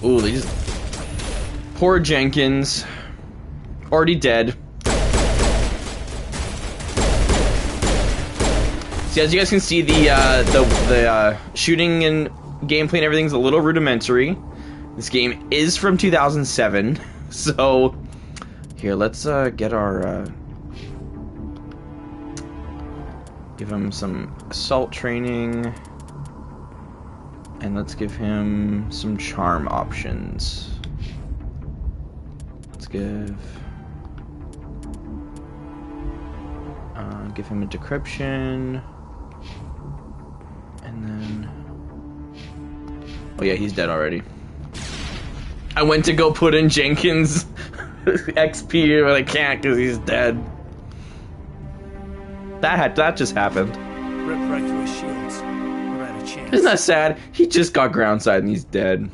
Ooh, they just... Poor Jenkins. Already dead. See, as you guys can see, the shooting and gameplay and everything's a little rudimentary. This game is from 2007, so... Here, let's get our... Give him some assault training. And let's give him some charm options. Let's give him a decryption. And then... Oh yeah, he's dead already. I went to go put in Jenkins XP, but I can't because he's dead. That just happened. Ripped right through his shields. Never had a chance. Isn't that sad? He just got groundside and he's dead.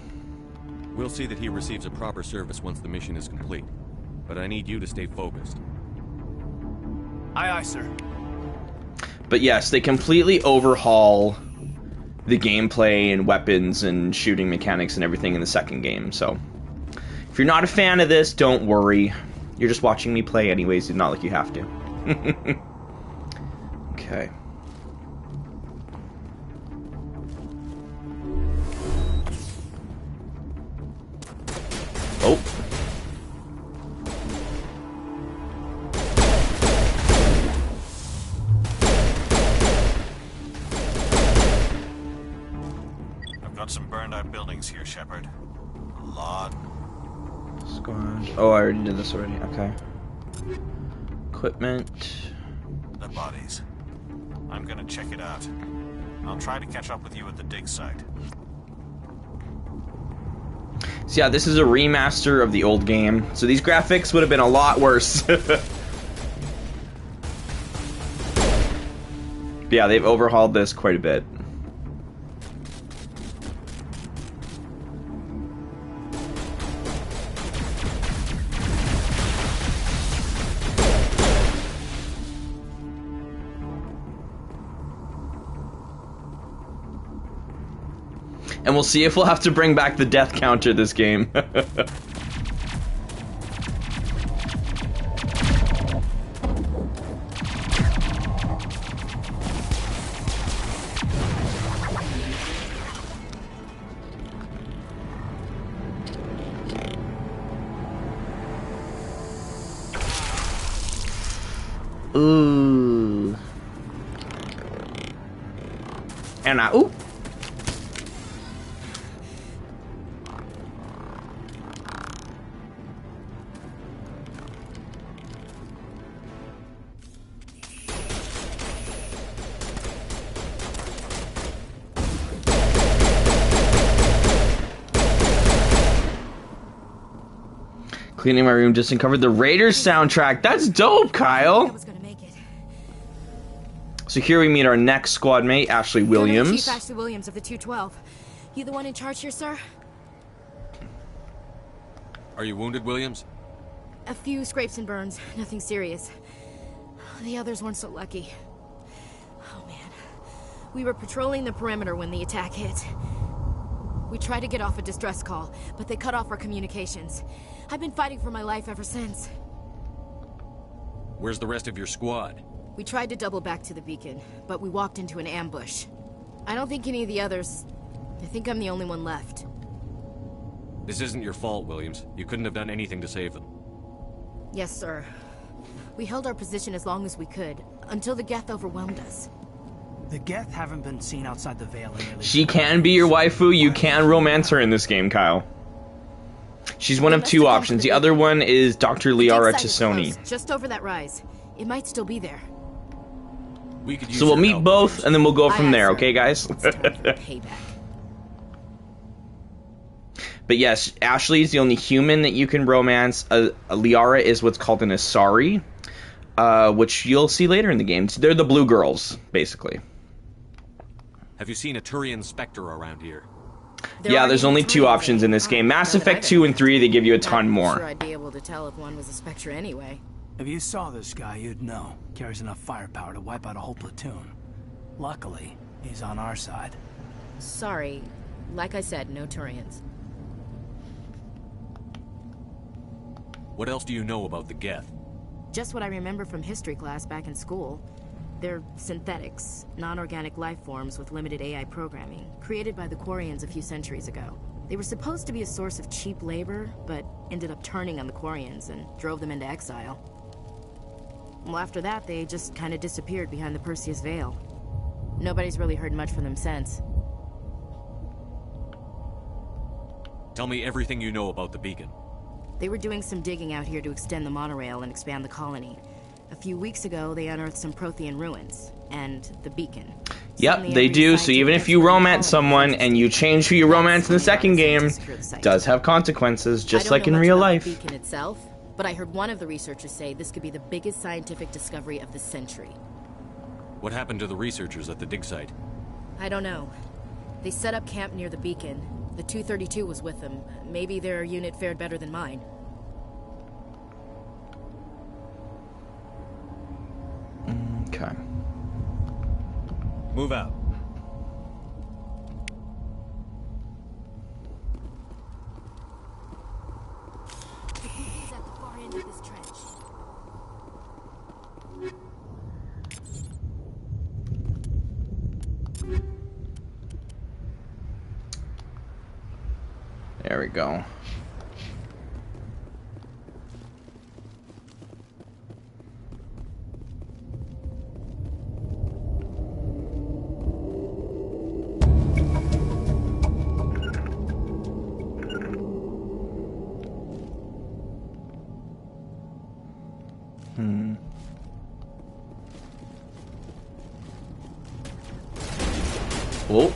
We'll see that he receives a proper service once the mission is complete. But I need you to stay focused. Aye, aye, sir. But yes, they completely overhaul the gameplay and weapons and shooting mechanics and everything in the second game, so... If you're not a fan of this, don't worry. You're just watching me play anyways, it's not like you have to. Okay. Oh. I've got some burned out buildings here, Shepard. A lot. Squad. Oh, I already did this already. Okay. Equipment. The bodies. I'm gonna check it out. I'll try to catch up with you at the dig site. So yeah, this is a remaster of the old game. So these graphics would have been a lot worse. But yeah, they've overhauled this quite a bit. And we'll see if we'll have to bring back the death counter this game. Ooh. And ooh. Cleaning my room, just uncovered the Raiders soundtrack. That's dope, Kyle. So here we meet our next squad mate, Ashley Williams. Chief Ashley Williams of the 212. You the one in charge here, sir? Are you wounded, Williams? A few scrapes and burns, nothing serious. The others weren't so lucky. Oh man. We were patrolling the perimeter when the attack hit. We tried to get off a distress call, but they cut off our communications. I've been fighting for my life ever since. Where's the rest of your squad? We tried to double back to the beacon, but we walked into an ambush. I don't think any of the others... I think I'm the only one left. This isn't your fault, Williams. You couldn't have done anything to save them. Yes, sir. We held our position as long as we could, until the Geth overwhelmed us. The Geth haven't been seen outside the Veil in nearly... She can be your waifu. You can romance her in this game, Kyle. She's one of two options. The other one is Dr. Liara Chisoni. Just over that rise. It might still be there. We could use So we'll your meet help. both, and then we'll go Aye, from aye, there, sir. okay, guys? Payback. But yes, Ashley is the only human that you can romance. Liara is what's called an Asari, which you'll see later in the game. They're the blue girls, basically. Have you seen a Turian Spectre around here? Yeah, there's only 2 options in this game. Mass Effect 2 and 3, they give you a ton I'm more. sure I'd be able to tell if one was a Spectre anyway. If you saw this guy, you'd know. Carries enough firepower to wipe out a whole platoon. Luckily, he's on our side. Sorry. Like I said, no Turians. What else do you know about the Geth? Just what I remember from history class back in school. They're synthetics, non-organic life forms with limited AI programming, created by the Quarians a few centuries ago. They were supposed to be a source of cheap labor, but ended up turning on the Quarians and drove them into exile. Well, after that, they just kind of disappeared behind the Perseus Veil. Nobody's really heard much from them since. Tell me everything you know about the beacon. They were doing some digging out here to extend the monorail and expand the colony. A few weeks ago, they unearthed some Prothean ruins, and the beacon. Yep, they do, so even if you romance someone and you change who you romance in the second game, it does have consequences, just like in real life. I don't know much about the beacon itself, but I heard one of the researchers say this could be the biggest scientific discovery of the century. What happened to the researchers at the dig site? I don't know. They set up camp near the beacon. The 232 was with them. Maybe their unit fared better than mine. Okay. Move out. He's at the far end of this trench. There we go. Whoa.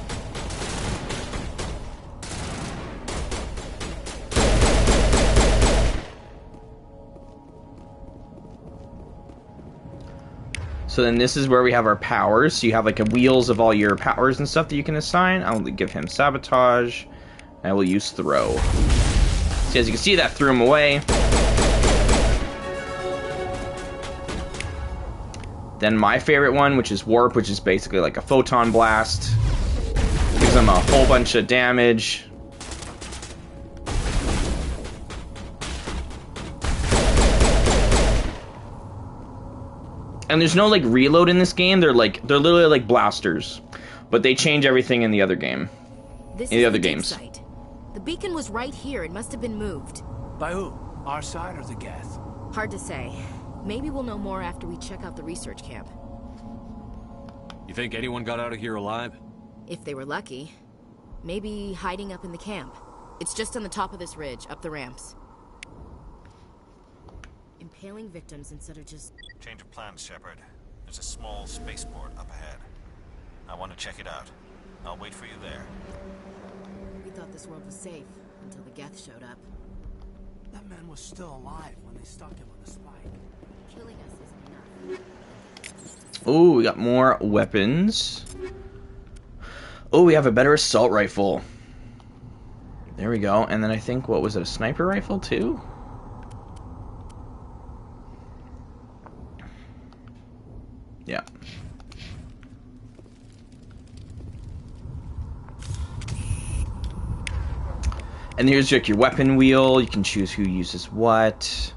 So then this is where we have our powers. So you have like a wheels of all your powers and stuff that you can assign. I'll give him sabotage. I will use throw. So as you can see, that threw him away. Then my favorite one, which is warp, which is basically like a photon blast. Gives them a whole bunch of damage. And there's no like reload in this game. They're literally like blasters, but they change everything in the other game. This in is the other dig games. site. The beacon was right here. It must have been moved. By who? Our side or the Geth? Hard to say. Maybe we'll know more after we check out the research camp. You think anyone got out of here alive? If they were lucky. Maybe hiding up in the camp. It's just on the top of this ridge, up the ramps. Impaling victims instead of just... Change of plans, Shepard. There's a small spaceport up ahead. I want to check it out. I'll wait for you there. We thought this world was safe until the Geth showed up. That man was still alive when they stuck him on the spike. Killing us isn't enough. Oh, we got more weapons. Oh, we have a better assault rifle. There we go. And then I think, what was it, a sniper rifle too? Yeah. And here's like your weapon wheel. You can choose who uses what.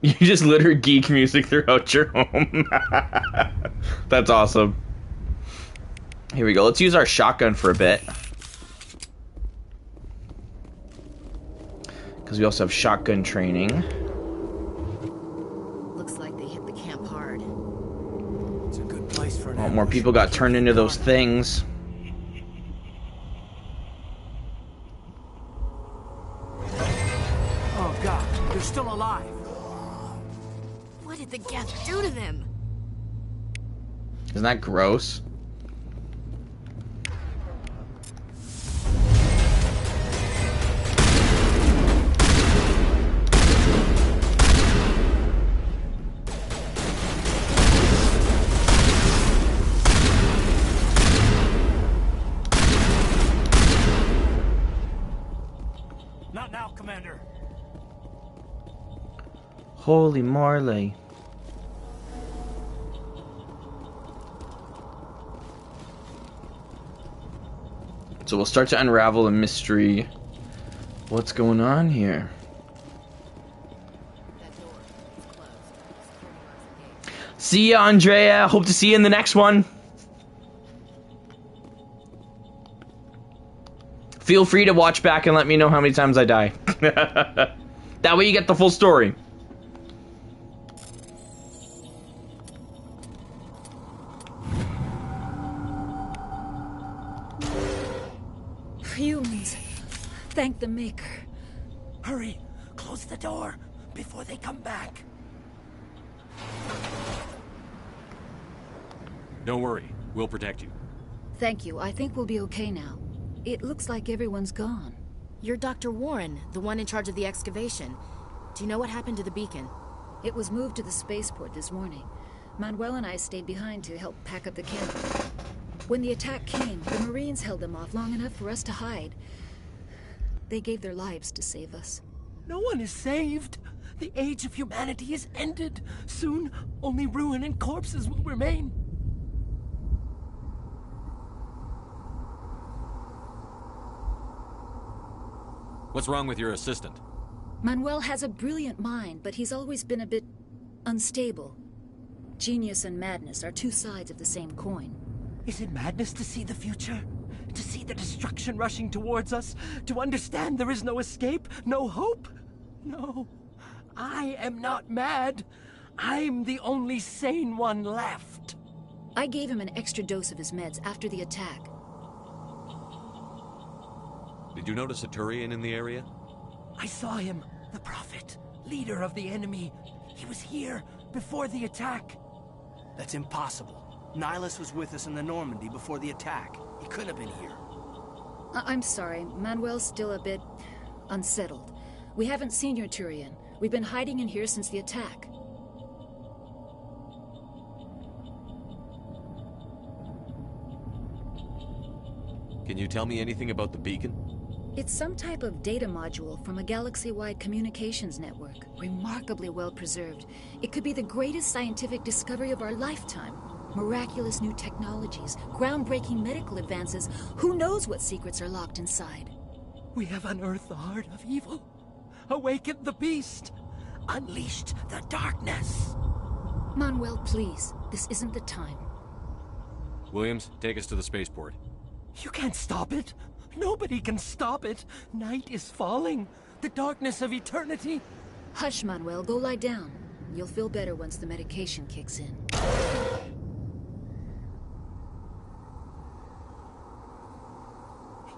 You just litter geek music throughout your home. That's awesome. Here we go. Let's use our shotgun for a bit. Because we also have shotgun training. Looks like they hit the camp hard. It's a good place for an Oh, more people got turned into those things. Oh god, they're still alive. Isn't that gross? Not now, Commander. Holy Marley. So we'll start to unravel the mystery. What's going on here? See ya, Andrea. Hope to see you in the next one. Feel free to watch back and let me know how many times I die. That way you get the full story. Humans. Thank the Maker. Hurry! Close the door before they come back. Don't worry. We'll protect you. Thank you. I think we'll be okay now. It looks like everyone's gone. You're Dr. Warren, the one in charge of the excavation. Do you know what happened to the beacon? It was moved to the spaceport this morning. Manuel and I stayed behind to help pack up the camp. When the attack came, the Marines held them off long enough for us to hide. They gave their lives to save us. No one is saved. The age of humanity is ended. Soon, only ruin and corpses will remain. What's wrong with your assistant? Manuel has a brilliant mind, but he's always been a bit unstable. Genius and madness are two sides of the same coin. Is it madness to see the future? To see the destruction rushing towards us? To understand there is no escape? No hope? No. I am not mad. I'm the only sane one left. I gave him an extra dose of his meds after the attack. Did you notice a Turian in the area? I saw him. The Prophet. Leader of the enemy. He was here before the attack. That's impossible. Nihilus was with us in the Normandy before the attack. He couldn't have been here. I'm sorry. Manuel's still a bit unsettled. We haven't seen your Turian. We've been hiding in here since the attack. Can you tell me anything about the beacon? It's some type of data module from a galaxy-wide communications network. Remarkably well preserved. It could be the greatest scientific discovery of our lifetime. Miraculous new technologies, groundbreaking medical advances. Who knows what secrets are locked inside? We have unearthed the heart of evil. Awakened the beast. Unleashed the darkness. Manuel, please. This isn't the time. Williams, take us to the spaceport. You can't stop it. Nobody can stop it. Night is falling. The darkness of eternity. Hush, Manuel. Go lie down. You'll feel better once the medication kicks in.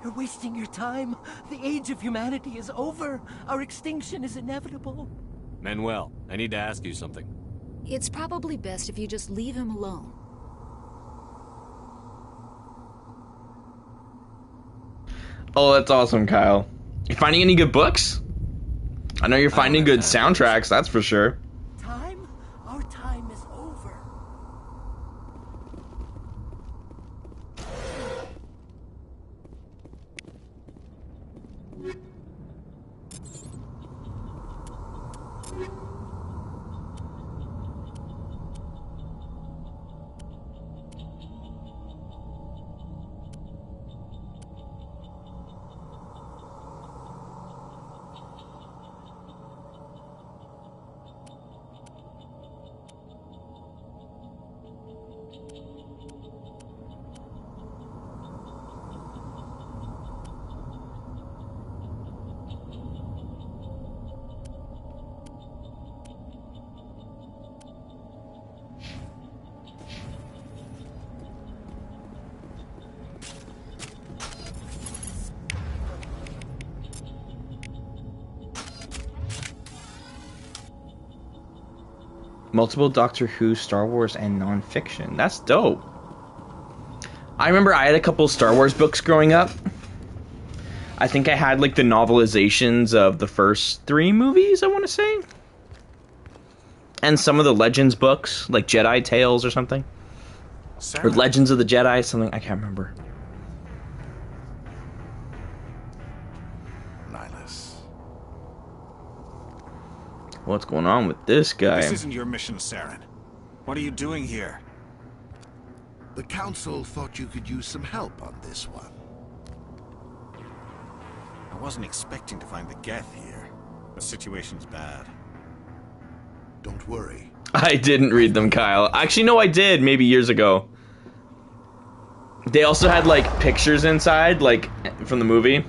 You're wasting your time. The age of humanity is over. Our extinction is inevitable. Manuel, I need to ask you something. It's probably best if you just leave him alone. Oh, that's awesome, Kyle. You finding any good books? I know you're finding good soundtracks, that's for sure. Time? Our time is over. Multiple Doctor Who, Star Wars, and non-fiction. That's dope. I remember I had a couple Star Wars books growing up. I think I had like the novelizations of the first 3 movies, I want to say. And some of the Legends books, like Jedi Tales or something. Or Legends of the Jedi, something, I can't remember. Nihilus. What's going on with this guy? This isn't your mission, Saren. What are you doing here? The Council thought you could use some help on this one. I wasn't expecting to find the Geth here. The situation's bad. Don't worry. I didn't read them, Kyle. Actually, no, I did, maybe years ago. They also had, like, pictures inside, like, from the movie.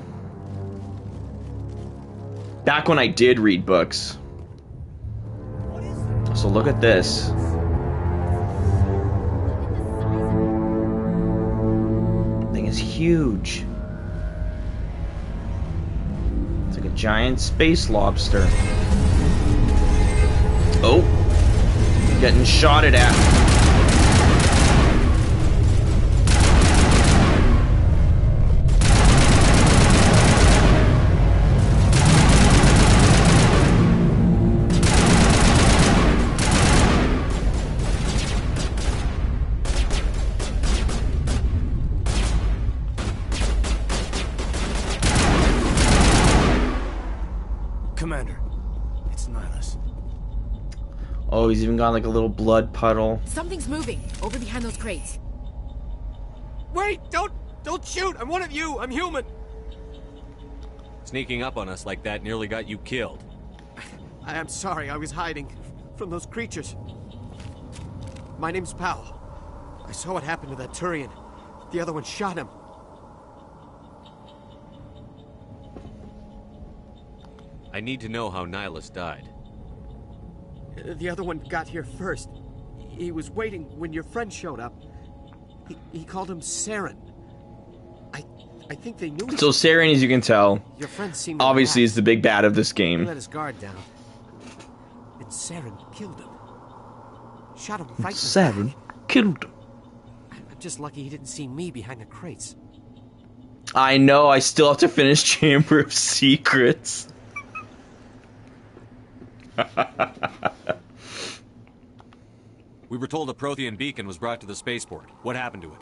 Back when I did read books. So look at this. Thing is huge. It's like a giant space lobster. Oh, getting shotted at. Commander, it's Nihilus. Oh, he's even got like a little blood puddle. Something's moving over behind those crates. Wait! Don't shoot! I'm one of you! I'm human! Sneaking up on us like that nearly got you killed. I am sorry, I was hiding from those creatures. My name's Powell. I saw what happened to that Turian. The other one shot him. I need to know how Nihilus died. The other one got here first. He was waiting when your friend showed up. He called him Saren. I think they knew. So Saren, as you can tell, your friend seemed obviously is the big bad of this He game. let his guard down. And Saren killed him. Shot him right in the Saren back. killed him. I'm just lucky he didn't see me behind the crates. I know, I still have to finish Chamber of Secrets. We were told a Prothean beacon was brought to the spaceport. What happened to it?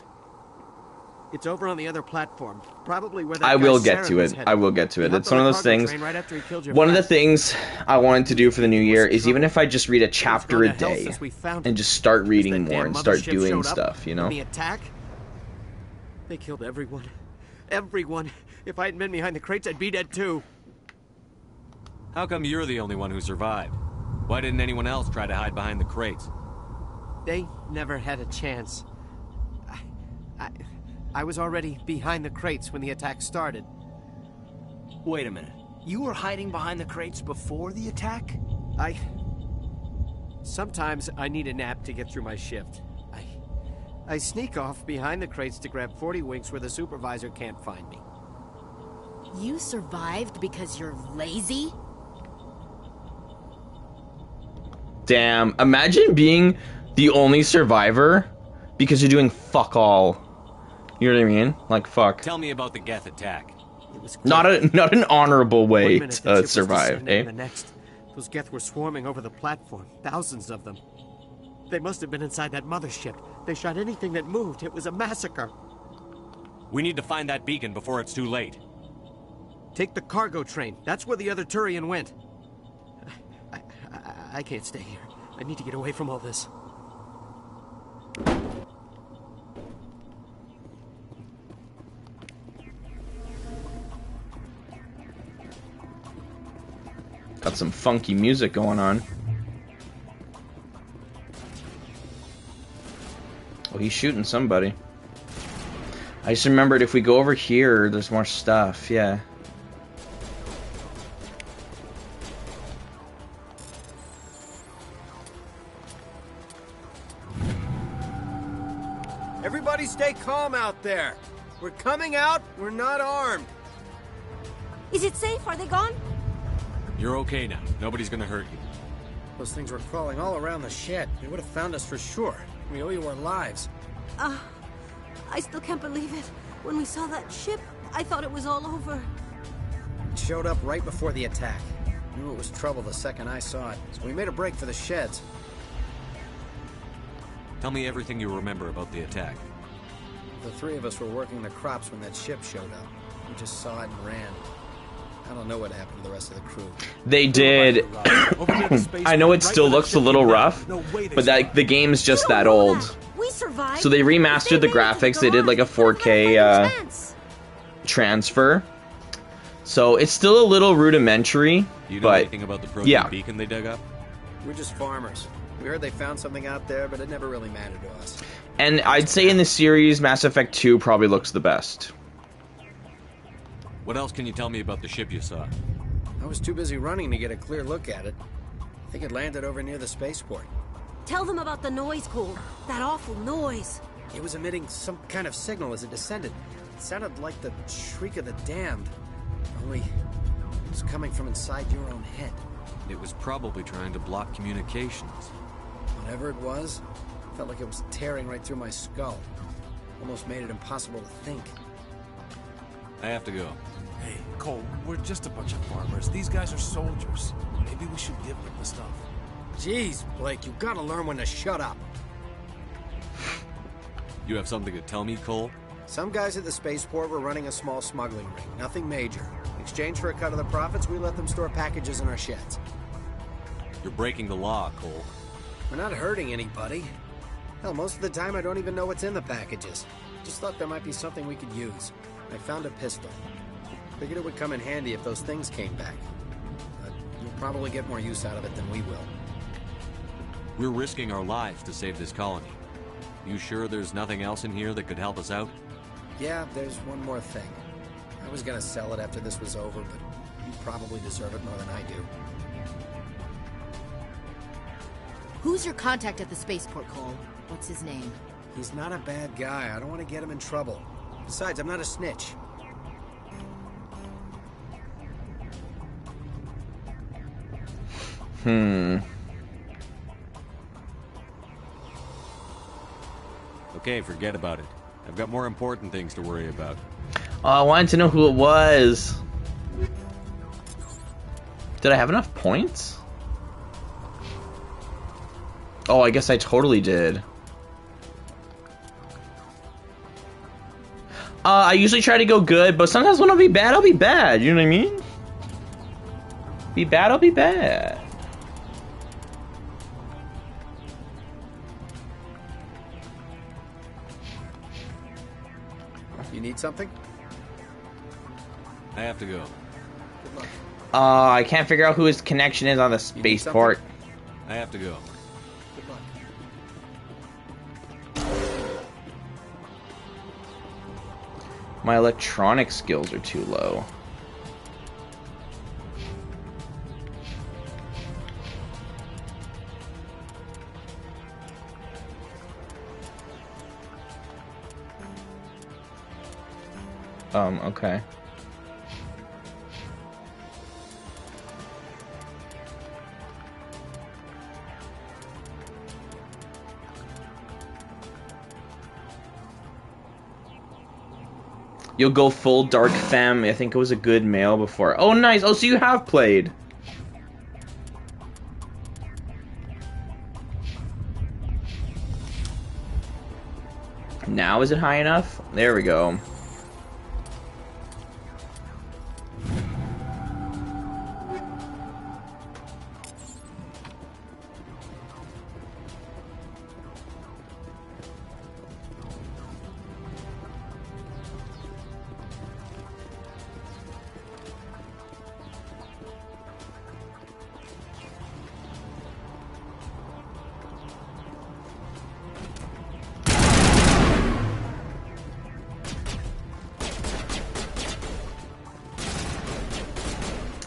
It's over on the other platform. Probably where that I guy will get Saren to was it. headed. I will get to it. He It's hopped one on of a those cargo things. train right after he killed your One of the friend. things I wanted to do for the new year is even if I just read a chapter a gone to hell day since we found and him. just start reading That more damn and start mothership doing showed up stuff, you know? in the attack? They killed everyone. Everyone. If I hadn't been behind the crates, I'd be dead too. How come you're the only one who survived? Why didn't anyone else try to hide behind the crates? They never had a chance. I was already behind the crates when the attack started. Wait a minute. You were hiding behind the crates before the attack? Sometimes I need a nap to get through my shift. I sneak off behind the crates to grab 40 winks where the supervisor can't find me. You survived because you're lazy? Damn, imagine being the only survivor because you're doing fuck all. You know what I mean? Like, fuck. Tell me about the Geth attack. It was Not an honorable way One minute, the to ship was survive, descending, eh? and the next, those Geth were swarming over the platform. Thousands of them. They must have been inside that mothership. They shot anything that moved. It was a massacre. We need to find that beacon before it's too late. Take the cargo train. That's where the other Turian went. I can't stay here. I need to get away from all this. Got some funky music going on. Oh, he's shooting somebody. I just remembered if we go over here, there's more stuff, yeah. Everybody stay calm out there. We're coming out. We're not armed. Is it safe? Are they gone? You're okay now. Nobody's gonna hurt you. Those things were crawling all around the shed. They would have found us for sure. We owe you our lives. I still can't believe it. When we saw that ship, I thought it was all over. It showed up right before the attack. Knew it was trouble the second I saw it, so we made a break for the sheds. Tell me everything you remember about the attack. The three of us were working the crops when that ship showed up. We just saw it and ran. I don't know what happened to the rest of the crew. They did. I know it still looks a little rough, but the game's just that old. We survived. So they remastered the graphics. They did like a 4K transfer. So it's still a little rudimentary. You know but anything about the proton beacon they dug up? We're just farmers. We heard they found something out there, but it never really mattered to us. And I'd say in the series, Mass Effect 2 probably looks the best. What else can you tell me about the ship you saw? I was too busy running to get a clear look at it. I think it landed over near the spaceport. Tell them about the noise, Cole. That awful noise. It was emitting some kind of signal as it descended. It sounded like the shriek of the damned. Only it was coming from inside your own head. It was probably trying to block communications. Whatever it was, felt like it was tearing right through my skull. Almost made it impossible to think. I have to go. Hey, Cole, we're just a bunch of farmers. These guys are soldiers. Maybe we should give them the stuff. Jeez, Blake, you gotta learn when to shut up. You have something to tell me, Cole? Some guys at the spaceport were running a small smuggling ring. Nothing major. In exchange for a cut of the profits, we let them store packages in our sheds. You're breaking the law, Cole. We're not hurting anybody. Hell, most of the time I don't even know what's in the packages. Just thought there might be something we could use. I found a pistol. Figured it would come in handy if those things came back. But you'll probably get more use out of it than we will. We're risking our lives to save this colony. You sure there's nothing else in here that could help us out? Yeah, there's one more thing. I was gonna sell it after this was over, but you probably deserve it more than I do. Who's your contact at the spaceport, Cole? What's his name? He's not a bad guy. I don't want to get him in trouble. Besides, I'm not a snitch. Okay, forget about it. I've got more important things to worry about. Oh, I wanted to know who it was. Did I have enough points? Oh, I guess I totally did. I usually try to go good, but sometimes when I'll be bad, I'll be bad. You know what I mean? Be bad, I'll be bad. You need something? I have to go. Good luck. I can't figure out who his connection is on the spaceport. I have to go. Good luck. My electronic skills are too low. Okay. You'll go full Dark Femme. I think it was a good male before. Oh, nice. Oh, so you have played. Now is it high enough? There we go.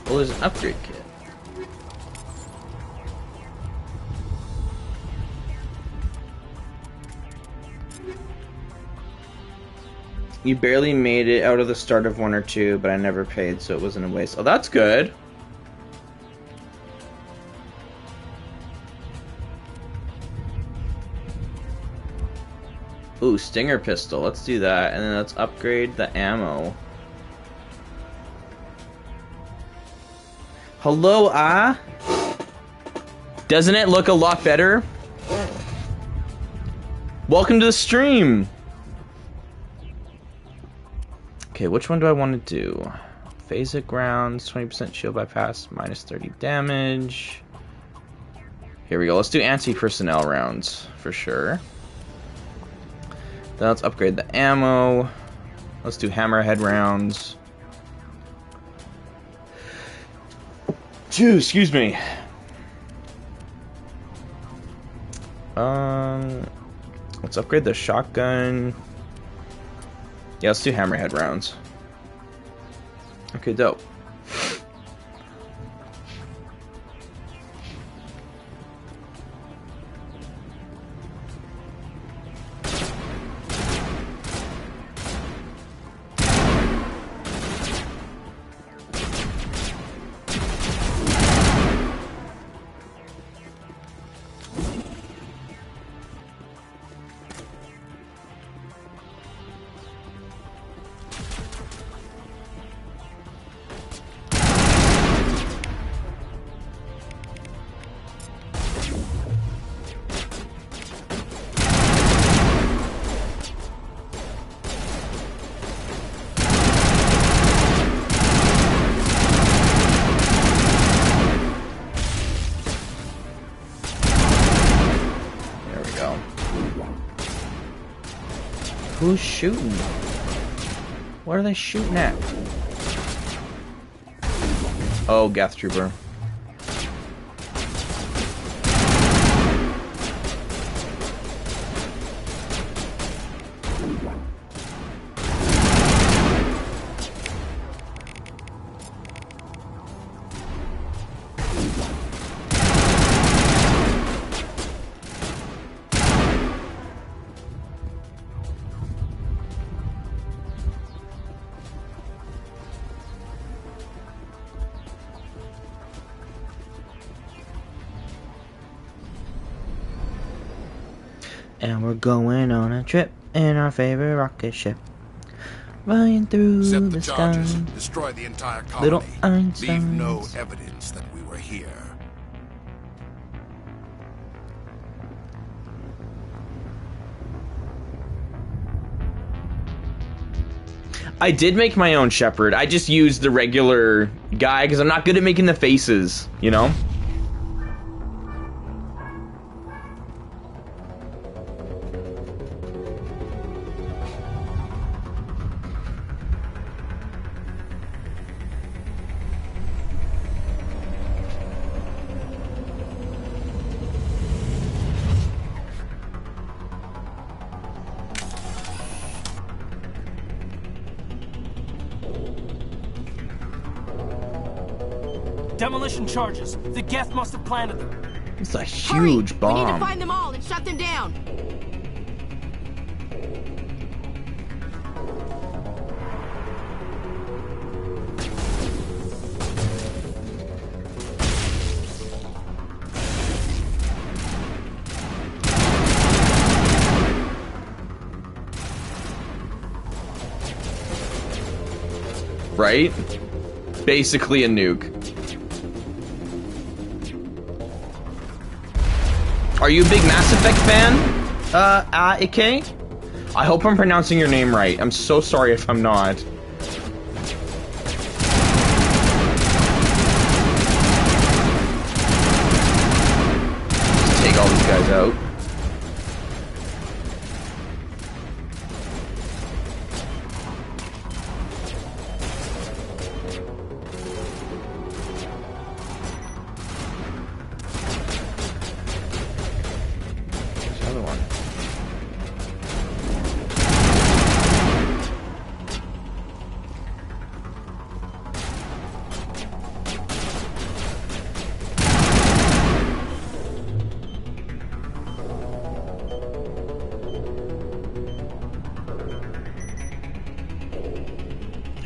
Well, there's an upgrade kit. You barely made it out of the start of 1 or 2, but I never paid, so it wasn't a waste. Oh, that's good. Ooh, Stinger pistol. Let's do that, and then let's upgrade the ammo. Hello, Doesn't it look a lot better? Welcome to the stream! Okay, which one do I want to do? Phasic rounds, 20% shield bypass, minus 30 damage. Here we go, let's do anti-personnel rounds, for sure. Then let's upgrade the ammo. Let's do hammerhead rounds. Excuse me. Let's upgrade the shotgun. Yeah, let's do hammerhead rounds. Okay, dope. Who's shooting? What are they shooting at? Oh, Geth Trooper. And we're going on a trip in our favorite rocket ship, flying through Set the the charges, sky. destroy the entire colony. Little Leave Einsteins. no evidence that we were here. I did make my own Shepard. I just used the regular guy because I'm not good at making the faces, you know? Demolition charges. The Geth must have planted them. It's a Hurry! huge We need to bomb. find them all and shut them down. Right? Basically a nuke. Are you a big Mass Effect fan, Ike? I hope I'm pronouncing your name right. I'm so sorry if I'm not. Just take all these guys out.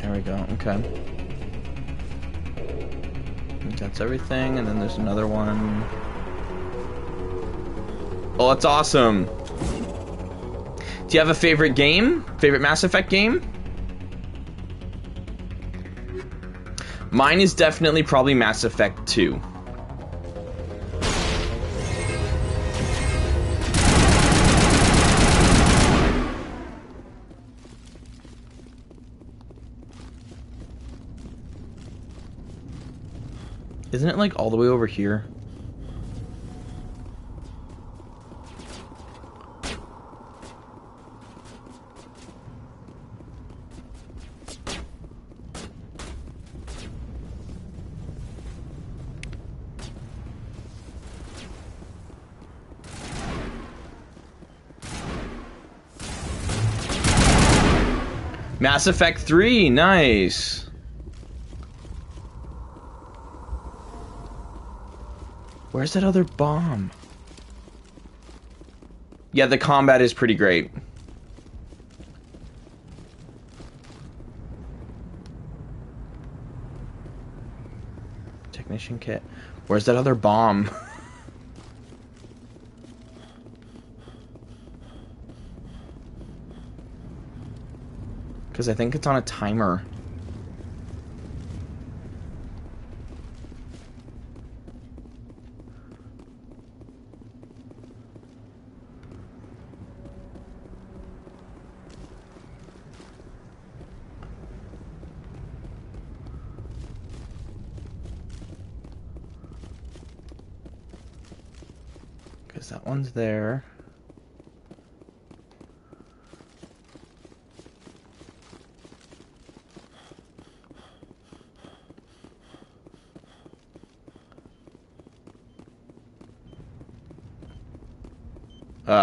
There we go, okay. I think that's everything, and then there's another one. Oh, that's awesome! Do you Do you have a favorite game? Favorite Mass Effect game? Mine is definitely probably Mass Effect 2. Isn't it like all the way over here? Mass Effect 3, nice. Where's that other bomb? Yeah, the combat is pretty great. Technician kit. Where's that other bomb? Because I think it's on a timer. Because that one's there.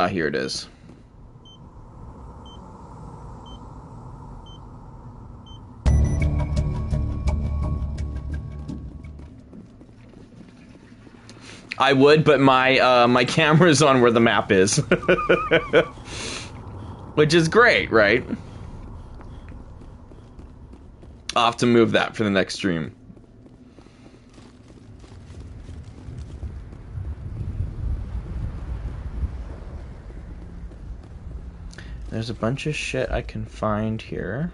Here it is. I would, but my my camera's on where the map is. Which is great, right? I'll have to move that for the next stream. There's a bunch of shit I can find here.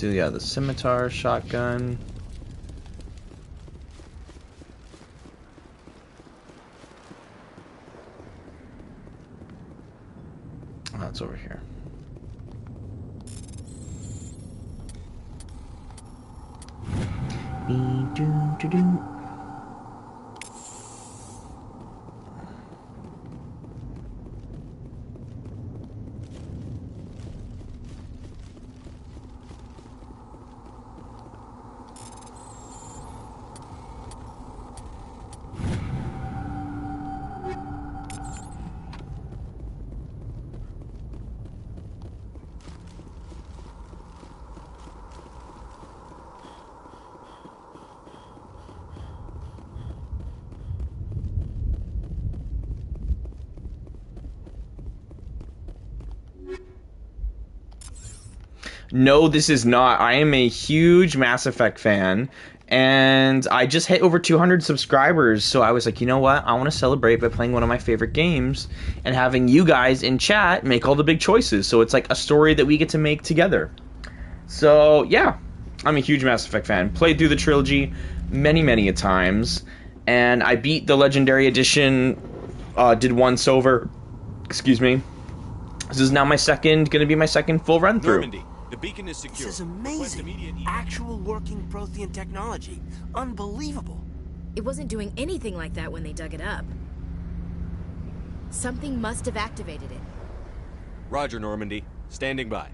Yeah, the scimitar, shotgun. Oh, it's over here. No, this is not. I am a huge Mass Effect fan, and I just hit over 200 subscribers, so I was like, you know what? I want to celebrate by playing one of my favorite games and having you guys in chat make all the big choices, so it's like a story that we get to make together. So, yeah, I'm a huge Mass Effect fan. Played through the trilogy many a times, and I beat the Legendary Edition, did once over. Excuse me. This is now going to be my second full run through. Normandy. The beacon is secure. This is amazing. Actual working Prothean technology. Unbelievable. It wasn't doing anything like that when they dug it up. Something must have activated it. Roger, Normandy. Standing by.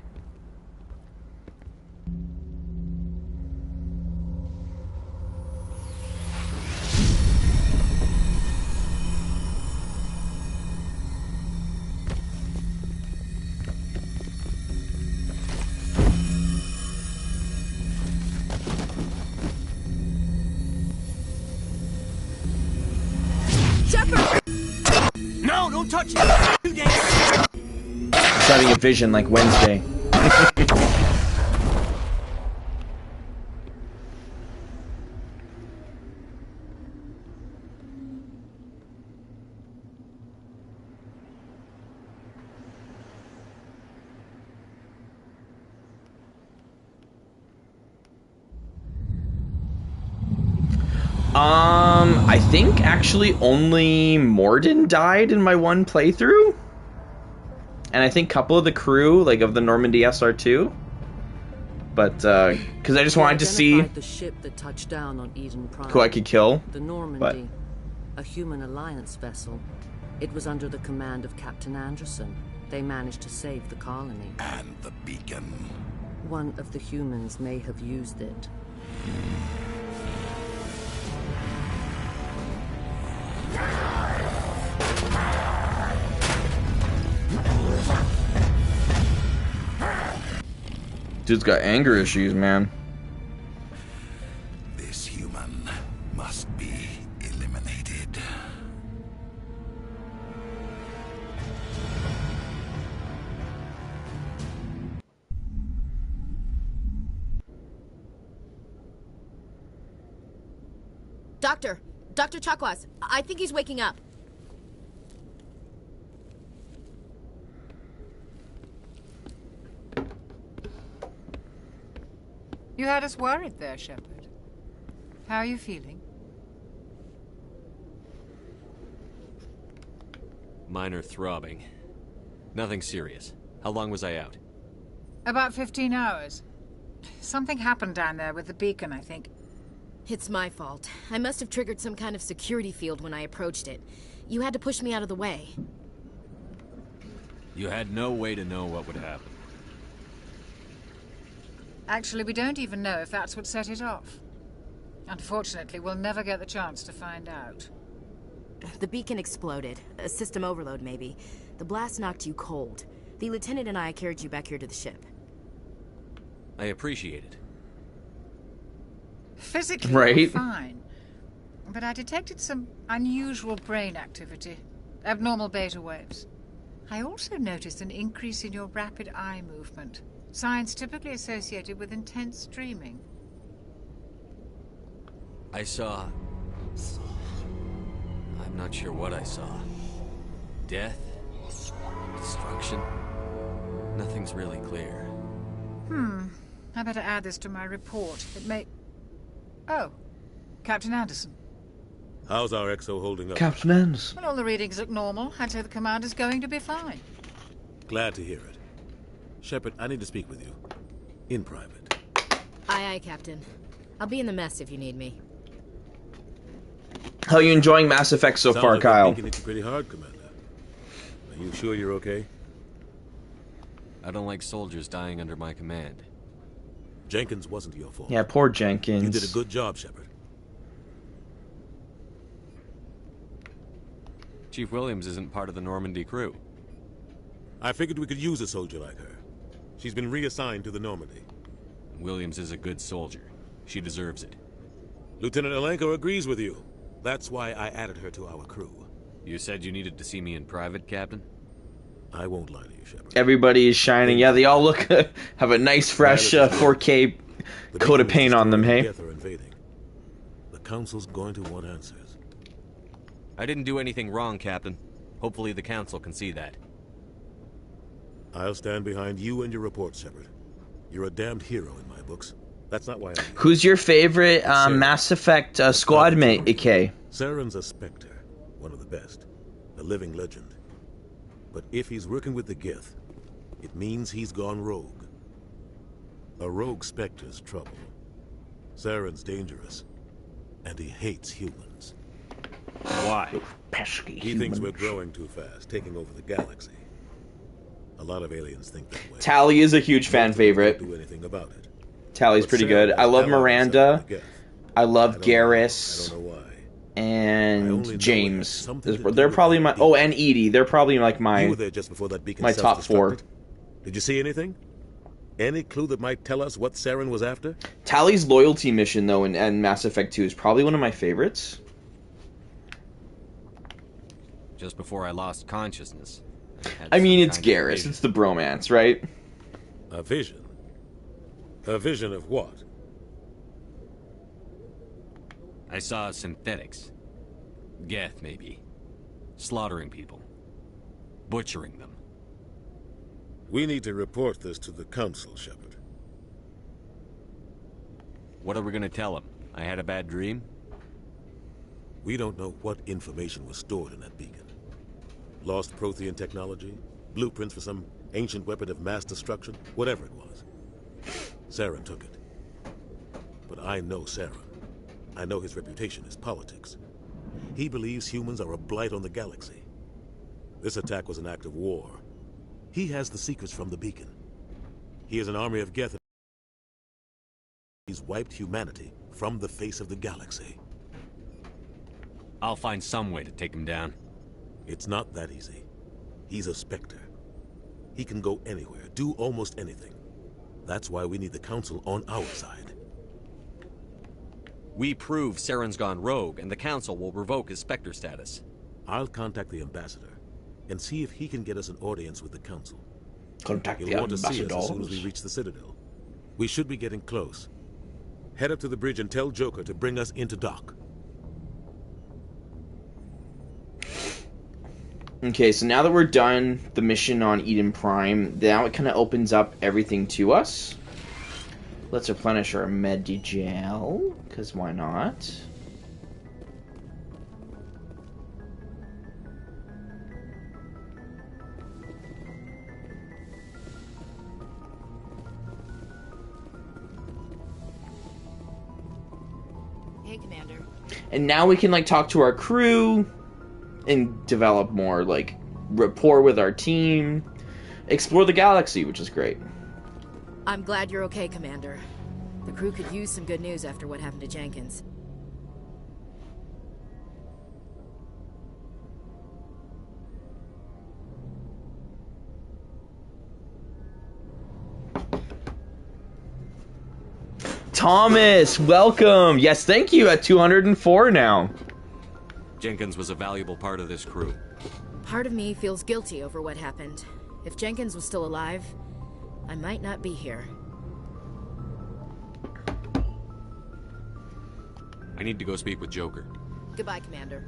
No, don't touch it! Too dangerous! It's having a vision like Wednesday. I think actually only Morden died in my one playthrough. And I think a couple of the crew, like of the Normandy SR2. But, because I just wanted to see the ship that touched down on Eden Prime. who I could kill. The Normandy, a human alliance vessel. It was under the command of Captain Anderson. They managed to save the colony. And the beacon. One of the humans may have used it. Dude's got anger issues, man. This human must be eliminated. Dr. Chakwas, I think he's waking up. You had us worried there, Shepard. How are you feeling? Minor throbbing. Nothing serious. How long was I out? About 15 hours. Something happened down there with the beacon, I think. It's my fault. I must have triggered some kind of security field when I approached it. You had to push me out of the way. You had no way to know what would happen. Actually, we don't even know if that's what set it off. Unfortunately, we'll never get the chance to find out. The beacon exploded. A system overload, maybe. The blast knocked you cold. The lieutenant and I carried you back here to the ship. I appreciate it. Physically, right? you're fine. But I detected some unusual brain activity. Abnormal beta waves. I also noticed an increase in your rapid eye movement. Signs typically associated with intense dreaming. I saw... I'm not sure what I saw. Death? Destruction? Nothing's really clear. I better add this to my report. It may... Oh, Captain Anderson. How's our XO holding up? Captain Anderson. Well, all the readings look normal. I'd say the commander's going to be fine. Glad to hear it. Shepard, I need to speak with you. In private. Aye, aye, Captain. I'll be in the mess if you need me. How are you enjoying Mass Effect so far, like Kyle? I'm thinking it's pretty hard, Commander. Are you sure you're okay? I don't like soldiers dying under my command. Jenkins wasn't your fault. Yeah, poor Jenkins. You did a good job, Shepard. Chief Williams isn't part of the Normandy crew. I figured we could use a soldier like her. She's been reassigned to the Normandy. Williams is a good soldier. She deserves it. Lieutenant Alenko agrees with you. That's why I added her to our crew. You said you needed to see me in private, Captain? I won't lie to you, Shepard. Everybody is shining. Yeah, they all look have a nice fresh 4K coat of paint on them, hey? The Council's going to want answers. I didn't do anything wrong, Captain. Hopefully the Council can see that. I'll stand behind you and your report, Shepard. You're a damned hero in my books. That's not why I'm here. Who's your favorite Mass Effect squad mate, AK? Saren's a Spectre, one of the best, a living legend. But if he's working with the Geth, it means he's gone rogue. A rogue Spectre's trouble. Saren's dangerous, and he hates humans. Why? Pesky He thinks we're growing too fast, taking over the galaxy. A lot of aliens think that way. Tally is a huge fan favorite. Do anything about it. Tally's pretty good. I love Miranda. I love Garrus. And James. They're probably my... Oh, and Edie. They're probably like my... You were there just before that beacon my top 4. Did you see anything? Any clue that might tell us what Saren was after? Tally's loyalty mission, though, in Mass Effect 2 is probably one of my favorites. Just before I lost consciousness. I mean, it's Garrus. It's the bromance, right? A vision? A vision of what? I saw synthetics. Geth, maybe. Slaughtering people. Butchering them. We need to report this to the Council, Shepard. What are we gonna tell them? I had a bad dream? We don't know what information was stored in that beacon. Lost Prothean technology, blueprints for some ancient weapon of mass destruction, whatever it was. Saren took it. But I know Saren. I know his reputation is politics. He believes humans are a blight on the galaxy. This attack was an act of war. He has the secrets from the beacon. He is an army of Geth. He's wiped humanity from the face of the galaxy. I'll find some way to take him down. It's not that easy. He's a Spectre. He can go anywhere, do almost anything. That's why we need the Council on our side. We prove Saren's gone rogue, and the Council will revoke his Spectre status. I'll contact the Ambassador and see if he can get us an audience with the Council. Contact He'll the want to see us as soon as Ambassadors. we reach the Citadel. We should be getting close. Head up to the bridge and tell Joker to bring us into dock. Okay, so now that we're done the mission on Eden Prime, now it kind of opens up everything to us. Let's replenish our Medigel, because why not? Hey, Commander. And now we can, like, talk to our crew and develop more, like, rapport with our team. Explore the galaxy, which is great. I'm glad you're okay, Commander. The crew could use some good news after what happened to Jenkins. Thomas, welcome! Yes, thank you, at 204 now. Jenkins was a valuable part of this crew. Part of me feels guilty over what happened. If Jenkins was still alive, I might not be here. I need to go speak with Joker. Goodbye, Commander.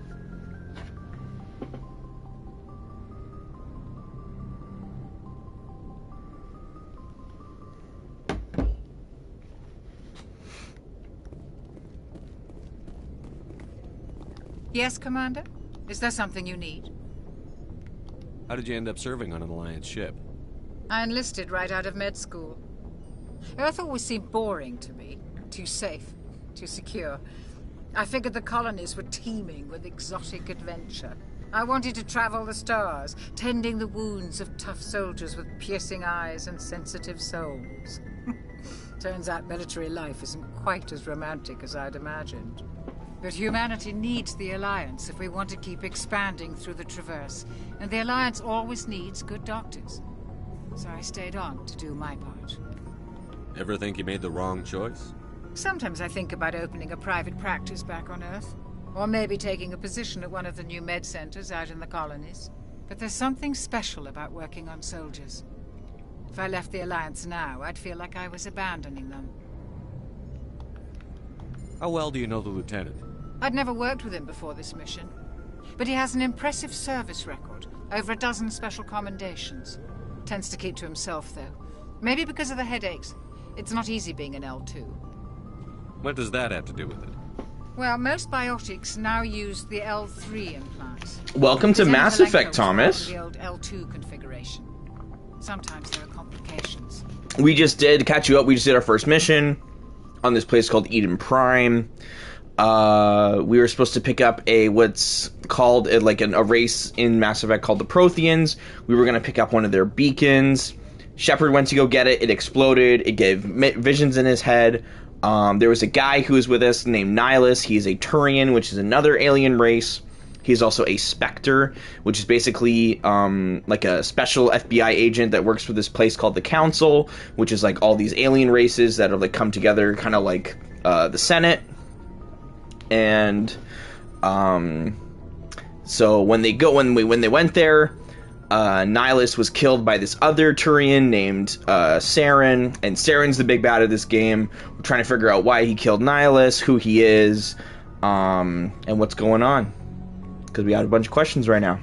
Yes, Commander? Is there something you need? How did you end up serving on an Alliance ship? I enlisted right out of med school. Earth always seemed boring to me. Too safe, too secure. I figured the colonies were teeming with exotic adventure. I wanted to travel the stars, tending the wounds of tough soldiers with piercing eyes and sensitive souls. Turns out military life isn't quite as romantic as I'd imagined. But humanity needs the Alliance if we want to keep expanding through the Traverse, and the Alliance always needs good doctors. So I stayed on to do my part. Ever think you made the wrong choice? Sometimes I think about opening a private practice back on Earth, or maybe taking a position at one of the new med centers out in the colonies. But there's something special about working on soldiers. If I left the Alliance now, I'd feel like I was abandoning them. How well do you know the Lieutenant? I'd never worked with him before this mission, but he has an impressive service record, over a dozen special commendations. Tends to keep to himself, though. Maybe because of the headaches. It's not easy being an L2. What does that have to do with it? Well, most biotics now use the L3 implants. Welcome to Zen Mass Malenko Effect, was part of Thomas. the old L2 configuration. Sometimes there are complications. We just did, to catch you up, we just did our first mission on this place called Eden Prime. We were supposed to pick up what's called a race in Mass Effect called the Protheans. We were going to pick up one of their beacons. Shepard went to go get it. It exploded. It gave visions in his head. There was a guy who was with us named Nihilus. He's a Turian, which is another alien race. He's also a Spectre, which is basically like a special FBI agent that works for this place called the Council, which is like all these alien races that are like come together, kind of like the Senate. And so when they went there, Nihilus was killed by this other Turian named Saren, and Saren's the big bad of this game. We're trying to figure out why he killed Nihilus, who he is, and what's going on. Because we got a bunch of questions right now.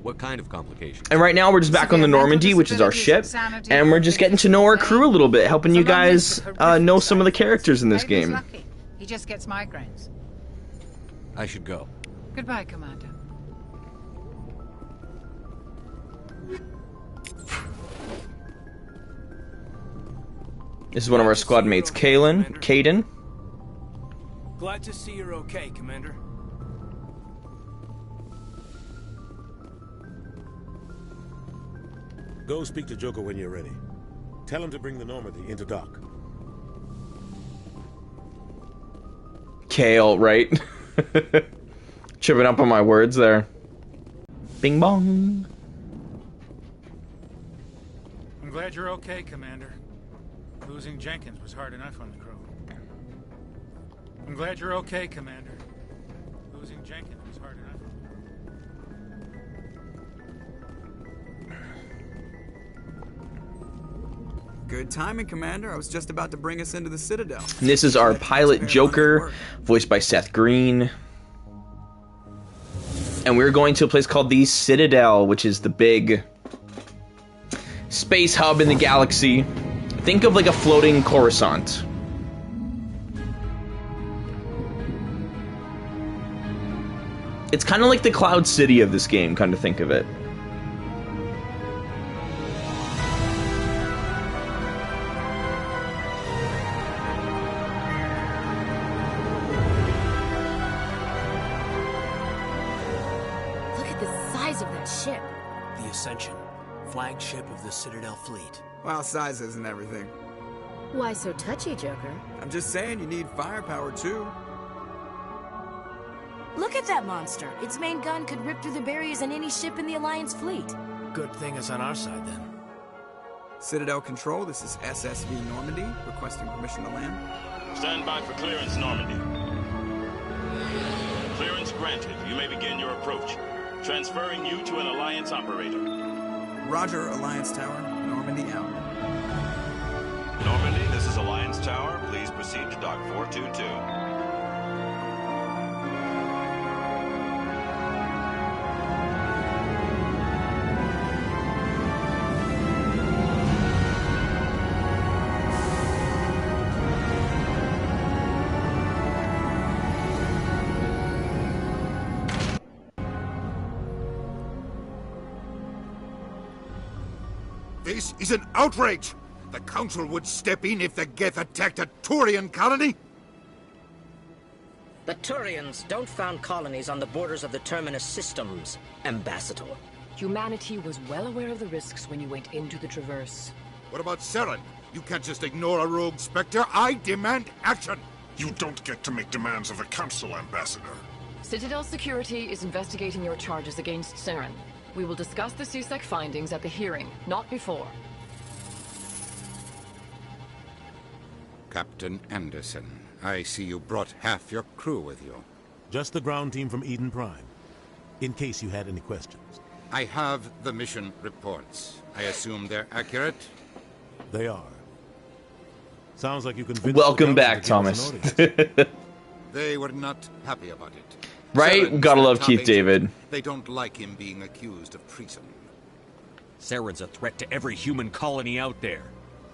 What kind of complications? And right now we're just back on the Normandy, which is our ship, and we're just getting to know our crew a little bit, helping you guys know some of the characters in this game. He just gets migraines. I should go. Goodbye, Commander. This is one of our squad mates, Kaidan. Glad to see you're okay, Commander. Go speak to Joker when you're ready. Tell him to bring the Normandy into dock. Kale, right? Tripping up on my words there. Bing bong. I'm glad you're okay, Commander. Losing Jenkins was hard enough on the crew. I'm glad you're okay, Commander. Losing Jenkins was hard enough. Good timing, Commander. I was just about to bring us into the Citadel. And this is our pilot Joker, voiced by Seth Green. And we're going to a place called the Citadel, which is the big space hub in the galaxy. Think of like a floating Coruscant. It's kind of like the Cloud City of this game, kind of think of it. Look at the size of that ship. The Ascension, flagship of the Citadel fleet. Well, size isn't everything. Why so touchy, Joker? I'm just saying you need firepower, too. Look at that monster. Its main gun could rip through the barriers in any ship in the Alliance fleet. Good thing it's on our side, then. Citadel Control, this is SSV Normandy, requesting permission to land. Stand by for clearance, Normandy. Clearance granted. You may begin your approach. Transferring you to an Alliance operator. Roger, Alliance Tower. Normandy out. Normandy, this is Alliance Tower. Please proceed to Dock 422. This is an outrage! The Council would step in if the Geth attacked a Turian colony? The Turians don't found colonies on the borders of the Terminus systems, Ambassador. Humanity was well aware of the risks when you went into the Traverse. What about Saren? You can't just ignore a rogue Spectre. I demand action! You don't get to make demands of the Council, Ambassador. Citadel Security is investigating your charges against Saren. We will discuss the CSEC findings at the hearing, not before. Captain Anderson, I see you brought half your crew with you. Just the ground team from Eden Prime, in case you had any questions. I have the mission reports. I assume they're accurate? They are. Sounds like you convinced. Welcome back, Thomas. They were not happy about it. Right? Saren's Gotta their love top Keith agent. David. They don't like him being accused of treason. Saren's a threat to every human colony out there.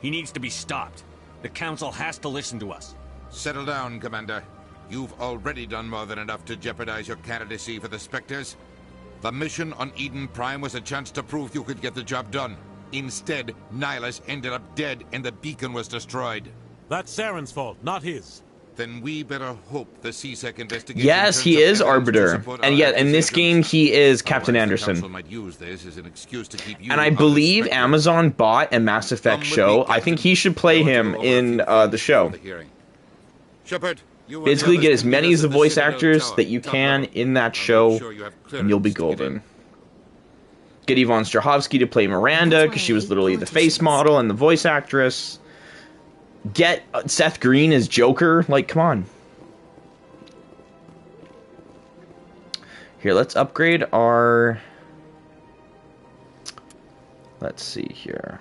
He needs to be stopped. The Council has to listen to us. Settle down, Commander. You've already done more than enough to jeopardize your candidacy for the Spectres. The mission on Eden Prime was a chance to prove you could get the job done. Instead, Nihilus ended up dead and the beacon was destroyed. That's Saren's fault, not his. Then we better hope the CSEC investigation. Yes, he is Arbiter. And yet, in this game, he is Captain Anderson. Might use this as an excuse to keep you And I believe Amazon bought a Mass Effect show. I think he should play him in the show. Shepard, you Basically, get as many of the voice actors that you can in that show, and you'll be golden. Get Yvonne Strahovski to play Miranda, because she was literally the face model and the voice actress. Get Seth Green as Joker. Like, come on. Here, let's upgrade our... Let's see here.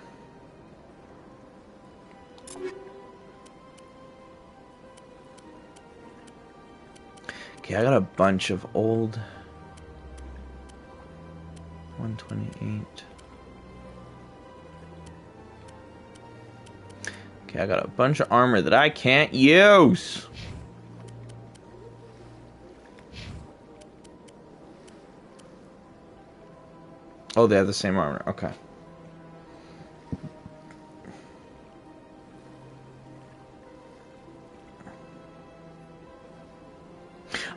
Okay, I got a bunch of old... 128... Okay, I got a bunch of armor that I can't use. Oh, they have the same armor. Okay.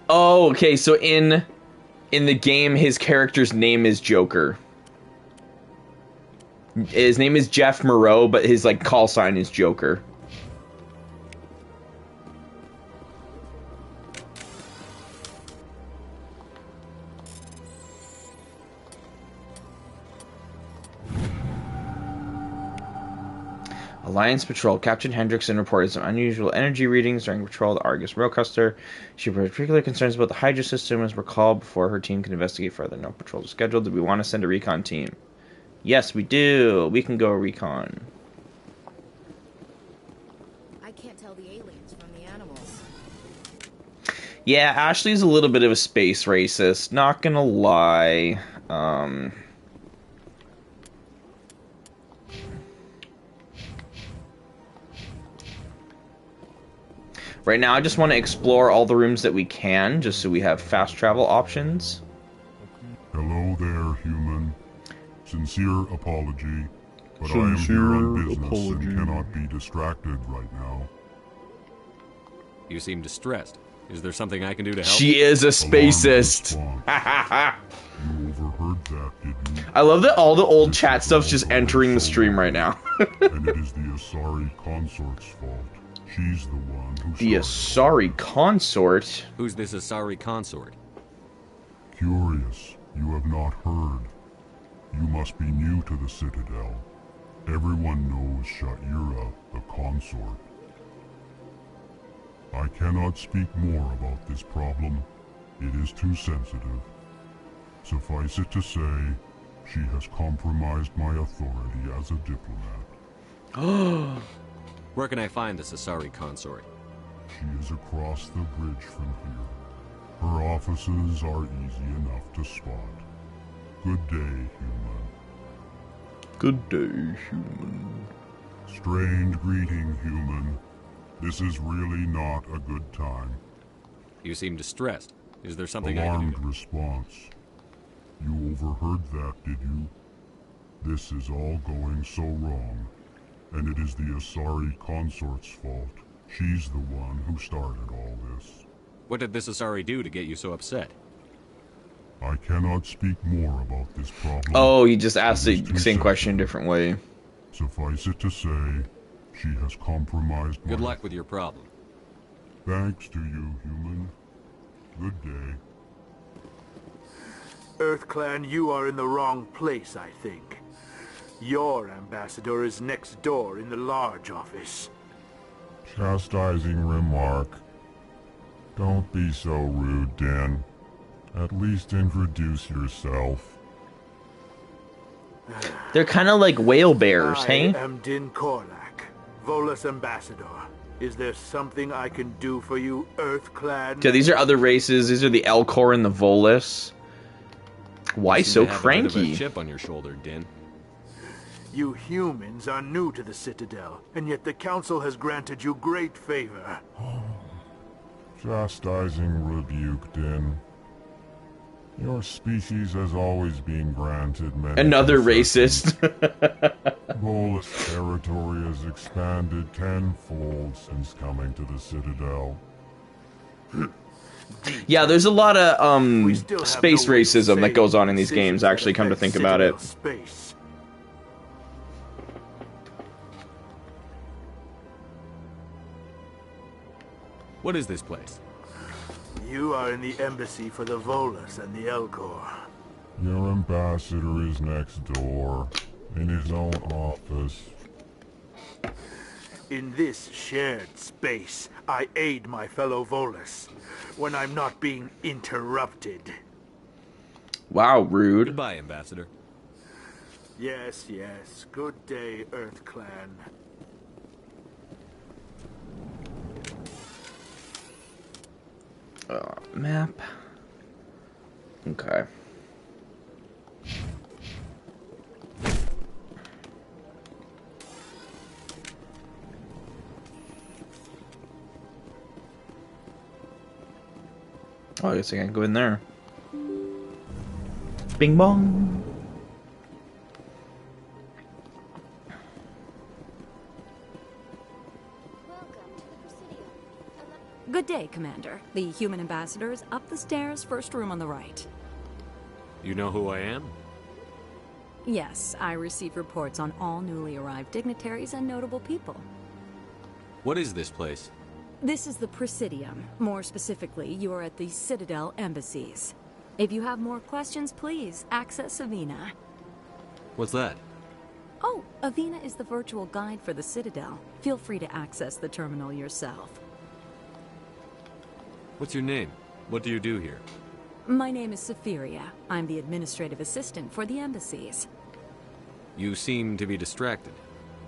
Oh, okay. So in the game, his character's name is Joker. His name is Jeff Moreau, but his like call sign is Joker. Alliance Patrol. Captain Hendrickson reported some unusual energy readings during patrol of the Argus Railcuster. She had particular concerns about the Hydra system as recalled before her team could investigate further. No patrols are scheduled. Do we want to send a recon team? Yes, we do. We can go recon. I can't tell the aliens from the animals. Yeah, Ashley's a little bit of a space racist. Not gonna lie. Right now, I just want to explore all the rooms that we can, just so we have fast travel options. Hello there, human. Sincere apology, but I am here on business and cannot be distracted right now. You seem distressed. Is there something I can do to help? She is a spacist. You overheard that, did you? I love that all the old chat stuff's just entering the stream right now. And it is the Asari consort's fault. She's the one who The Asari consort? Who's this Asari consort? Curious, you have not heard. You must be new to the Citadel. Everyone knows Sha'ira, the consort. I cannot speak more about this problem. It is too sensitive. Suffice it to say, she has compromised my authority as a diplomat. Where can I find this Asari consort? She is across the bridge from here. Her offices are easy enough to spot. Good day, human. Good day, human. Strange greeting, human. This is really not a good time. You seem distressed. Is there something Alarmed I can do? response. You overheard that, did you? This is all going so wrong. And it is the Asari consort's fault. She's the one who started all this. What did this Asari do to get you so upset? I cannot speak more about this problem. Oh, he just asked the same question in a different way. Suffice it to say, she has compromised Good my... luck with your problem. Thanks to you, human. Good day. EarthClan, you are in the wrong place, I think. Your ambassador is next door in the large office. Chastising remark. Don't be so rude, Din. At least introduce yourself. They're kind of like whale bears, I hey? am Din Korlak, Volus ambassador. Is there something I can do for you, EarthClan? Yeah, these are other races. These are the Elcor and the Volus. Why You seem so to have a bit of cranky? a chip on your shoulder, Din. You humans are new to the Citadel, and yet the Council has granted you great favor. Chastising rebuke, Din. Your species has always been granted many... Another racist. Volus territory has expanded tenfold since coming to the Citadel. Yeah, there's a lot of still have space no way to racism say that goes on in these decisions games, that actually, come to affect think about it. Citadel space. What is this place? You are in the embassy for the Volus and the Elcor. Your ambassador is next door, in his own office. In this shared space, I aid my fellow Volus when I'm not being interrupted. Wow, rude. Goodbye, Ambassador. Yes, yes. Good day, EarthClan. Map. Okay. Oh, I guess I can't go in there. Bing bong. Commander. The human ambassador is up the stairs, first room on the right. You know who I am? Yes, I receive reports on all newly arrived dignitaries and notable people. What is this place? This is the Presidium. More specifically, you are at the Citadel embassies. If you have more questions, please access Avina. What's that? Oh, Avina is the virtual guide for the Citadel. Feel free to access the terminal yourself. What's your name? What do you do here? My name is Safiria. I'm the administrative assistant for the embassies. You seem to be distracted.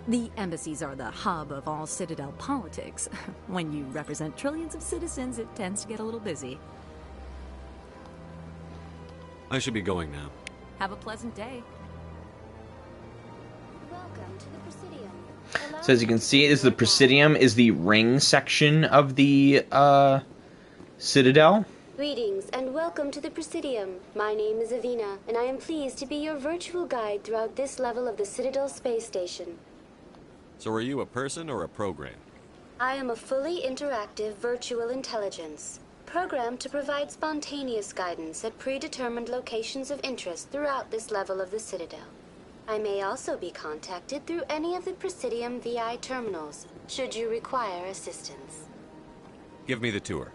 The embassies are the hub of all Citadel politics. When you represent trillions of citizens, it tends to get a little busy. I should be going now. Have a pleasant day. Welcome to the Presidium. So as you can see, the Presidium is the ring section of the Citadel. Greetings and welcome to the Presidium. My name is Avina, and I am pleased to be your virtual guide throughout this level of the Citadel space station. So are you a person or a program? I am a fully interactive virtual intelligence, programmed to provide spontaneous guidance at predetermined locations of interest throughout this level of the Citadel. I may also be contacted through any of the Presidium VI terminals, should you require assistance. Give me the tour.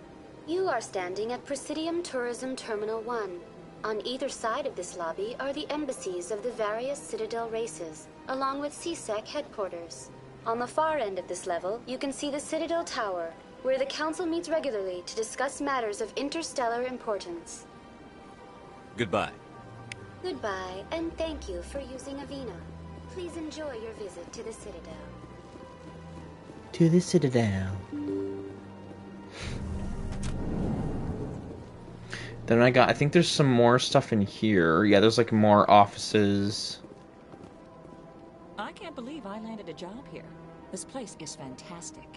You are standing at Presidium Tourism Terminal 1. On either side of this lobby are the embassies of the various Citadel races, along with CSEC headquarters. On the far end of this level, you can see the Citadel Tower, where the Council meets regularly to discuss matters of interstellar importance. Goodbye. Goodbye, and thank you for using Avina. Please enjoy your visit to the Citadel. To the Citadel. Then I think there's some more stuff in here. Yeah, there's like more offices. I can't believe I landed a job here. This place is fantastic.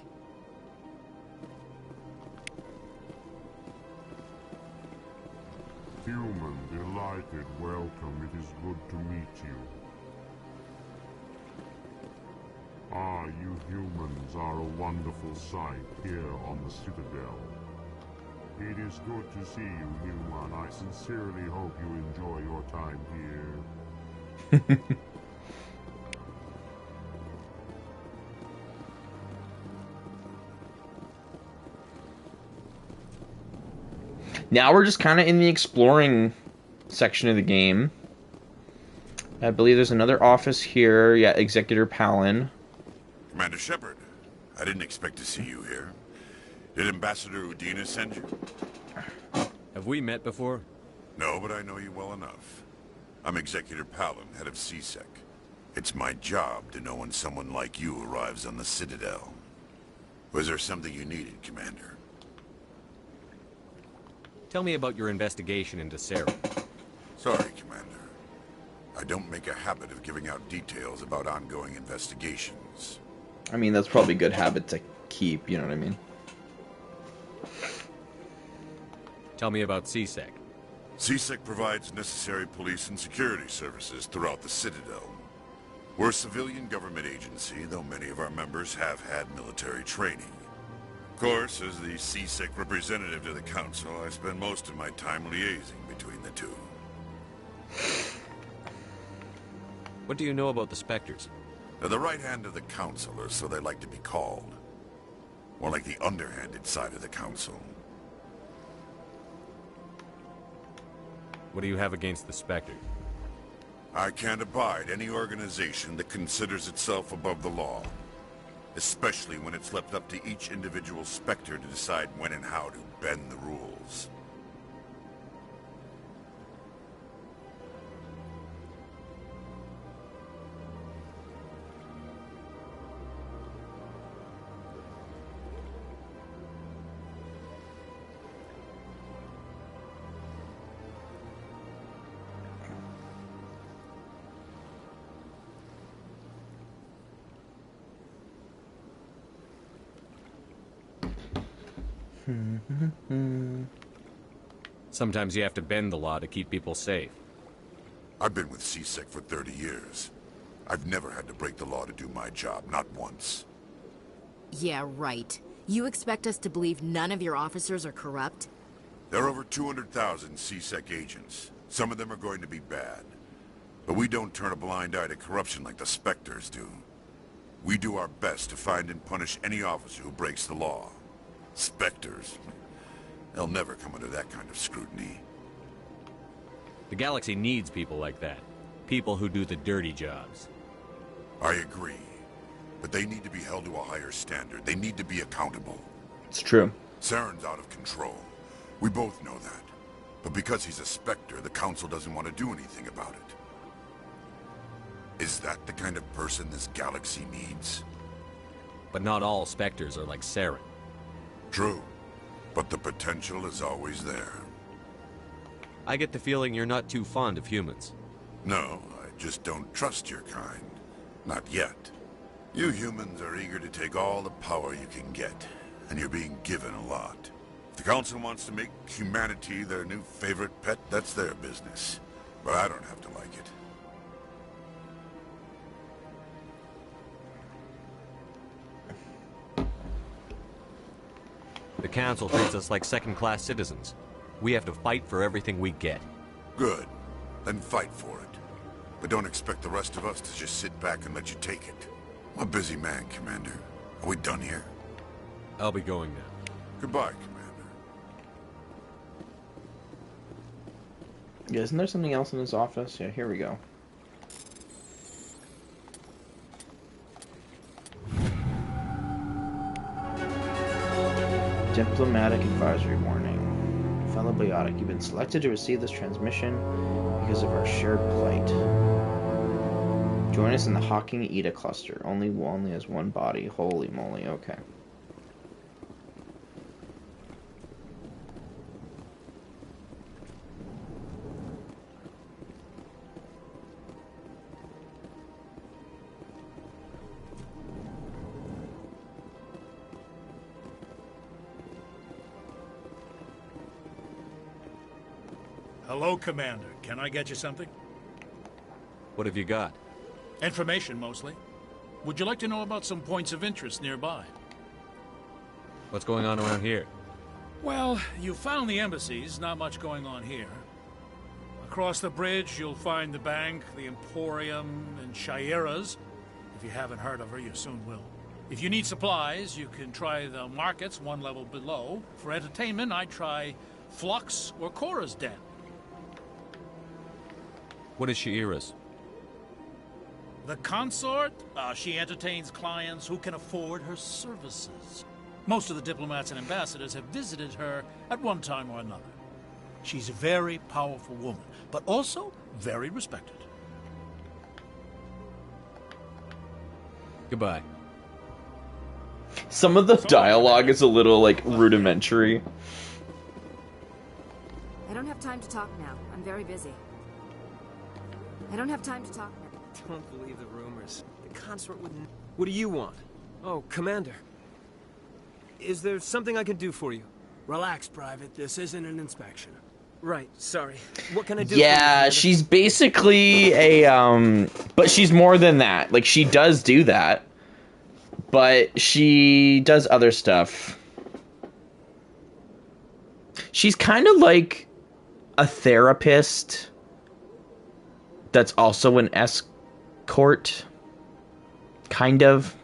Human, delighted, welcome. It is good to meet you. Ah, you humans are a wonderful sight here on the Citadel. It is good to see you, human. I sincerely hope you enjoy your time here. Now we're just kind of in the exploring section of the game. I believe there's another office here. Yeah, Executor Palin. Commander Shepard, I didn't expect to see you here. Did Ambassador Udina send you? Have we met before? No, but I know you well enough. I'm Executor Palin, head of CSEC. It's my job to know when someone like you arrives on the Citadel. Was there something you needed, Commander? Tell me about your investigation into Sarah. Sorry, Commander. I don't make a habit of giving out details about ongoing investigations. I mean, that's probably a good habit to keep, you know what I mean? Tell me about CSEC. CSEC provides necessary police and security services throughout the Citadel. We're a civilian government agency, though many of our members have had military training. Of course, as the CSEC representative to the Council, I spend most of my time liaising between the two. What do you know about the Spectres? They're the right hand of the Council, or so they like to be called. More like the underhanded side of the Council. What do you have against the Spectre? I can't abide any organization that considers itself above the law. Especially when it's left up to each individual Spectre to decide when and how to bend the rules. Sometimes you have to bend the law to keep people safe. I've been with CSEC for 30 years. I've never had to break the law to do my job, not once. Yeah, right. You expect us to believe none of your officers are corrupt? There are over 200,000 C-Sec agents. Some of them are going to be bad. But we don't turn a blind eye to corruption like the Spectres do. We do our best to find and punish any officer who breaks the law. Spectres. They'll never come under that kind of scrutiny. The galaxy needs people like that. People who do the dirty jobs. I agree. But they need to be held to a higher standard. They need to be accountable. It's true. Saren's out of control. We both know that. But because he's a Spectre, the Council doesn't want to do anything about it. Is that the kind of person this galaxy needs? But not all Spectres are like Saren. True. But the potential is always there. I get the feeling you're not too fond of humans. No, I just don't trust your kind. Not yet. You humans are eager to take all the power you can get, and you're being given a lot. If the Council wants to make humanity their new favorite pet, that's their business. But I don't have to like it. The Council treats us like second-class citizens. We have to fight for everything we get. Good. Then fight for it. But don't expect the rest of us to just sit back and let you take it. I'm a busy man, Commander. Are we done here? I'll be going now. Goodbye, Commander. Yeah, isn't there something else in his office? Yeah, here we go. Diplomatic advisory warning. Fellow Biotic, you've been selected to receive this transmission because of our shared plight. Join us in the Hawking Eta cluster. Only as one body. Holy moly, okay. Hello, Commander. Can I get you something? What have you got? Information, mostly. Would you like to know about some points of interest nearby? What's going on around here? Well, you found the embassies. Not much going on here. Across the bridge, you'll find the bank, the Emporium, and Shayera's. If you haven't heard of her, you soon will. If you need supplies, you can try the markets one level below. For entertainment, I'd try Flux or Cora's Den. What is Shayera's? The consort? She entertains clients who can afford her services. Most of the diplomats and ambassadors have visited her at one time or another. She's a very powerful woman, but also very respected. Goodbye. Some of the dialogue is a little, like, rudimentary. I don't have time to talk now. I'm very busy. I don't have time to talk now. Don't believe the rumors. The consort wouldn't... What do you want? Oh, Commander. Is there something I can do for you? Relax, Private. This isn't an inspection. Right, sorry. What can I do Yeah, for you, she's basically a, but she's more than that. Like, she does do that. But she does other stuff. She's kind of like a therapist that's also an escort. Kind of.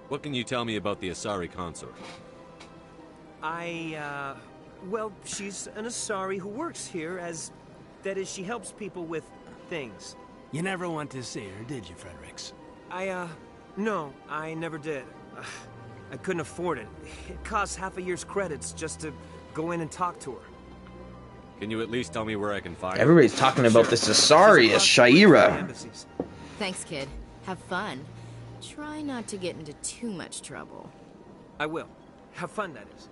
What can you tell me about the Asari consort? Well, she's an Asari who works here as... That is, she helps people with things. You never went to see her, did you, Fredericks? No, I never did. I couldn't afford it. It costs half a year's credits just to go in and talk to her. Can you at least tell me where I can find her? Everybody's talking about this Asari as Shayera. Thanks, kid. Have fun. Try not to get into too much trouble. I will. Have fun, that is.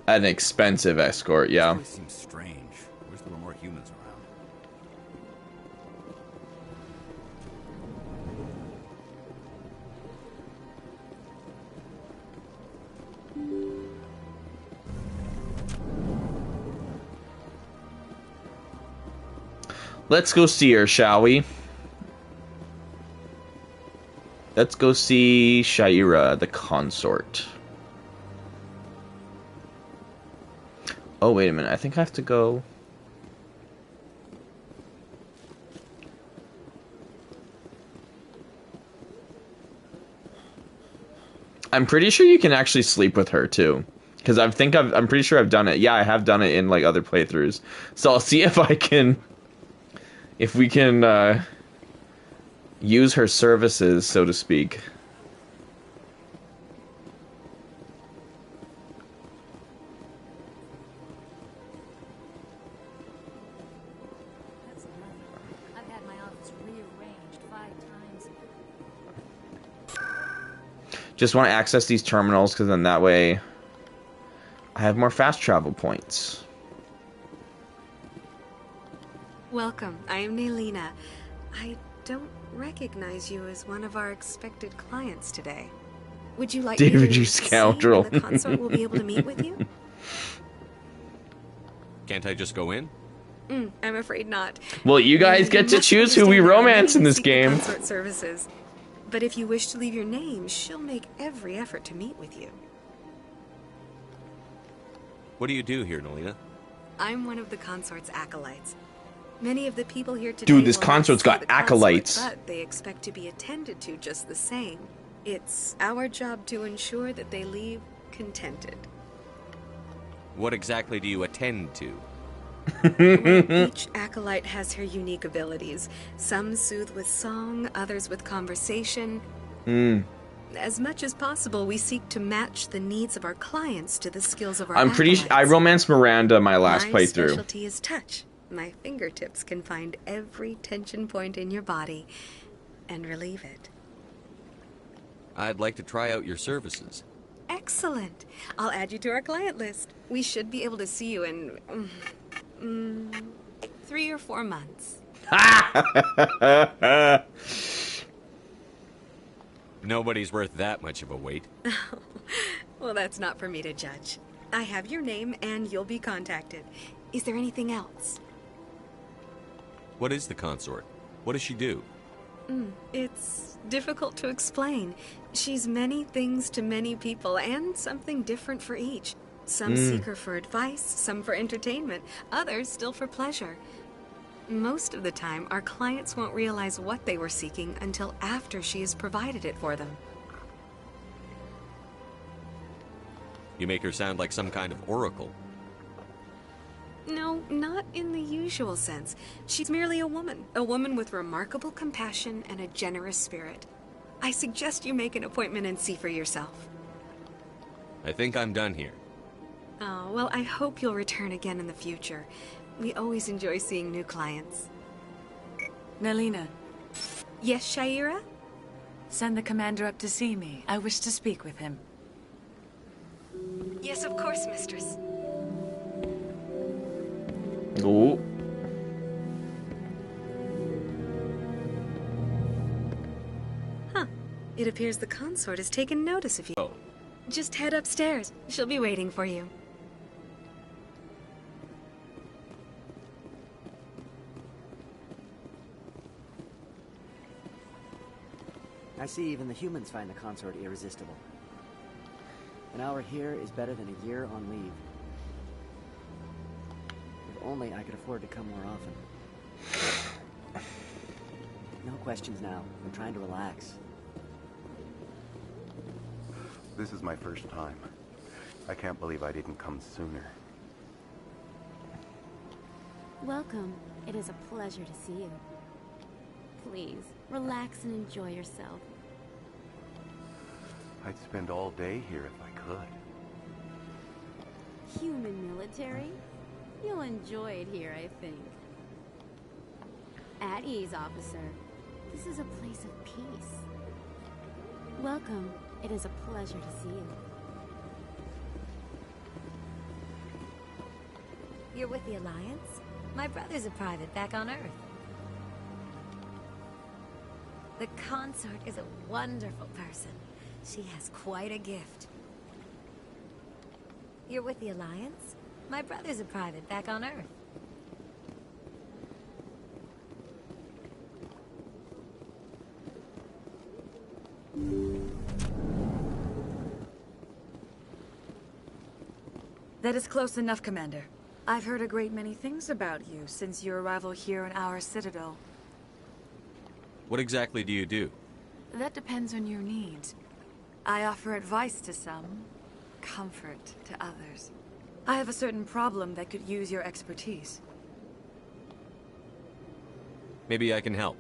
An expensive escort, yeah. This seems strange. I wish there were more humans around. Let's go see her, shall we? Let's go see Sha'ira, the consort. Oh, wait a minute. I think I have to go... I'm pretty sure you can actually sleep with her, too. Because I'm pretty sure I've done it. Yeah, I have done it in, like, other playthroughs. So I'll see if I can... If we can, use her services, so to speak. I've had my office rearranged 5 times. Just want to access these terminals, because then that way I have more fast travel points. Welcome. I am Nelina. I don't recognize you as one of our expected clients today. Would you like David, me to you scoundrel. see when the consort will be able to meet with you? Can't I just go in? I'm afraid not. Well, you guys get to must choose who we understand that romance in Nelina this seek the game. consort services. But if you wish to leave your name, she'll make every effort to meet with you. What do you do here, Nelina? I'm one of the consort's acolytes. Many of the people here today Dude, this will not consort's see got the consort, acolytes. but they expect to be attended to just the same. It's our job to ensure that they leave contented. What exactly do you attend to? Well, each acolyte has her unique abilities. Some soothe with song, others with conversation. As much as possible, we seek to match the needs of our clients to the skills of our I'm pretty I romanced Miranda my last My playthrough. specialty is touch. My fingertips can find every tension point in your body and relieve it. I'd like to try out your services. Excellent. I'll add you to our client list. We should be able to see you in 3 or 4 months. Nobody's worth that much of a wait. Well, that's not for me to judge. I have your name and you'll be contacted. Is there anything else? What is the consort? What does she do? It's difficult to explain. She's many things to many people and something different for each. Some seek her for advice, some for entertainment, others still for pleasure. Most of the time, our clients won't realize what they were seeking until after she has provided it for them. You make her sound like some kind of oracle. No, not in the usual sense. She's merely a woman with remarkable compassion and a generous spirit. I suggest you make an appointment and see for yourself. I think I'm done here. Oh, well, I hope you'll return again in the future. We always enjoy seeing new clients. Nelina. Yes, Sha'ira? Send the commander up to see me. I wish to speak with him. Yes, of course, mistress. Ooh. Huh. It appears the consort has taken notice of you. Oh. Just head upstairs. She'll be waiting for you. I see even the humans find the consort irresistible. An hour here is better than a year on leave. If only I could afford to come more often. No questions now. I'm trying to relax. This is my first time. I can't believe I didn't come sooner. Welcome. It is a pleasure to see you. Please, relax and enjoy yourself. I'd spend all day here if I could. Human military? You'll enjoy it here, I think. At ease, officer. This is a place of peace. Welcome. It is a pleasure to see you. You're with the Alliance? My brother's a private back on Earth. The consort is a wonderful person. She has quite a gift. You're with the Alliance? My brother's a private back on Earth. That is close enough, Commander. I've heard a great many things about you since your arrival here in our citadel. What exactly do you do? That depends on your needs. I offer advice to some, comfort to others. I have a certain problem that could use your expertise. Maybe I can help.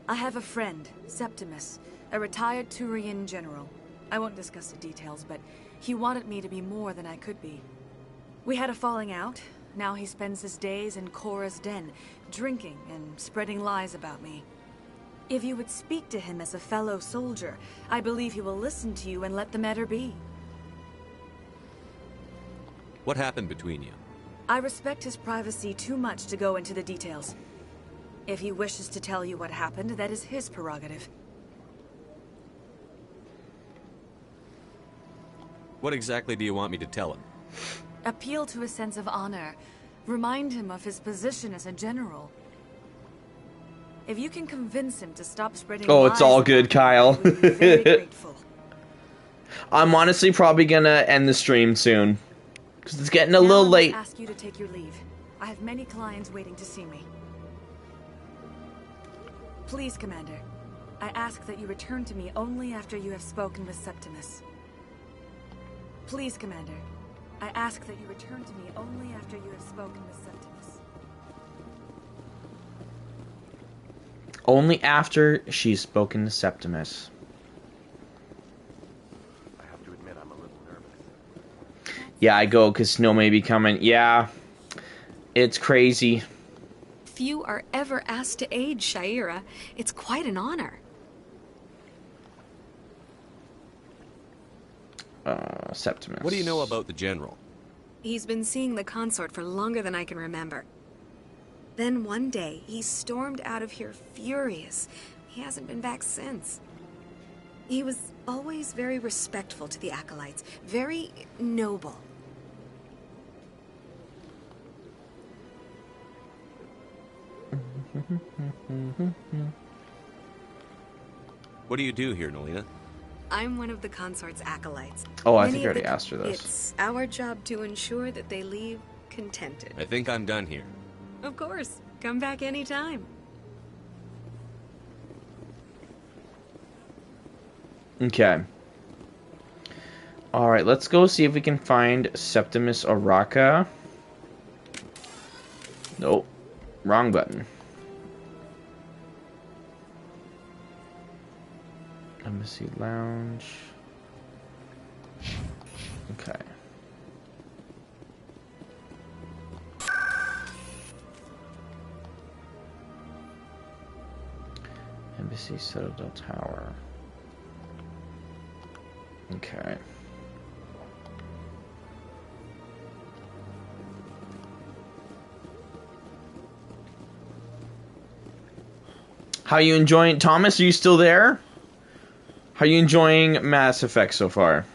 I have a friend, Septimus, a retired Turian general. I won't discuss the details, but he wanted me to be more than I could be. We had a falling out. Now he spends his days in Korra's den, drinking and spreading lies about me. If you would speak to him as a fellow soldier, I believe he will listen to you and let the matter be. What happened between you? I respect his privacy too much to go into the details. If he wishes to tell you what happened, that is his prerogative. What exactly do you want me to tell him? Appeal to his sense of honor. Remind him of his position as a general. If you can convince him to stop spreading Oh, lies it's all good, Kyle. very grateful. I'm honestly probably gonna end the stream soon. Because it's getting a little late. I must ask you to take your leave. I have many clients waiting to see me. Please, Commander. I ask that you return to me only after you have spoken with Septimus. Please, Commander. I ask that you return to me only after you have spoken with Septimus. Only after she's spoken to Septimus. I have to admit, I'm a little nervous. Yeah, I go because Snow may be coming. Yeah, it's crazy. Few are ever asked to aid Sha'ira. It's quite an honor. Septimus. What do you know about the General? He's been seeing the consort for longer than I can remember. Then one day, he stormed out of here furious. He hasn't been back since. He was always very respectful to the acolytes, very noble. What do you do here, Nolina? I'm one of the consort's acolytes. Oh, I Many think I of already asked her this. It's our job to ensure that they leave contented. I think I'm done here. Of course. Come back anytime. Okay. Alright, let's go see if we can find Septimus Oraka. Nope. Wrong button. Embassy Lounge. Okay. Embassy Citadel Tower. Okay. How you enjoying, Thomas? Are you still there? How you enjoying Mass Effect so far?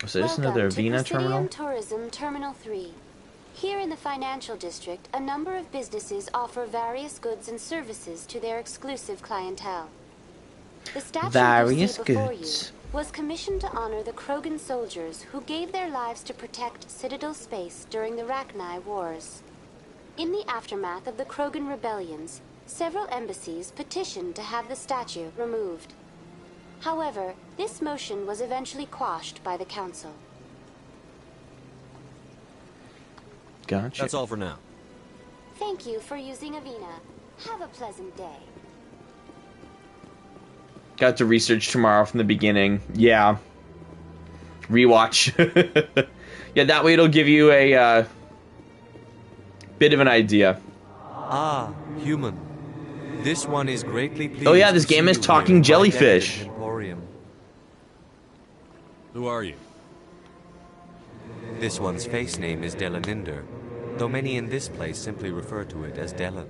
So this is another Vina terminal. Tourism Terminal 3. Here in the financial district, a number of businesses offer various goods and services to their exclusive clientele. The statue you see before you was commissioned to honor the Krogan soldiers who gave their lives to protect Citadel space during the Rachni Wars. In the aftermath of the Krogan rebellions, several embassies petitioned to have the statue removed. However, this motion was eventually quashed by the Council. Gotcha. That's all for now. Thank you for using Avina. Have a pleasant day. Got to research tomorrow from the beginning. Yeah. Rewatch. Yeah, that way it'll give you a bit of an idea. Ah, human. This one is greatly pleased. Oh yeah, this game is talking jellyfish. Who are you? This one's face name is Delaninder, though many in this place simply refer to it as Delan.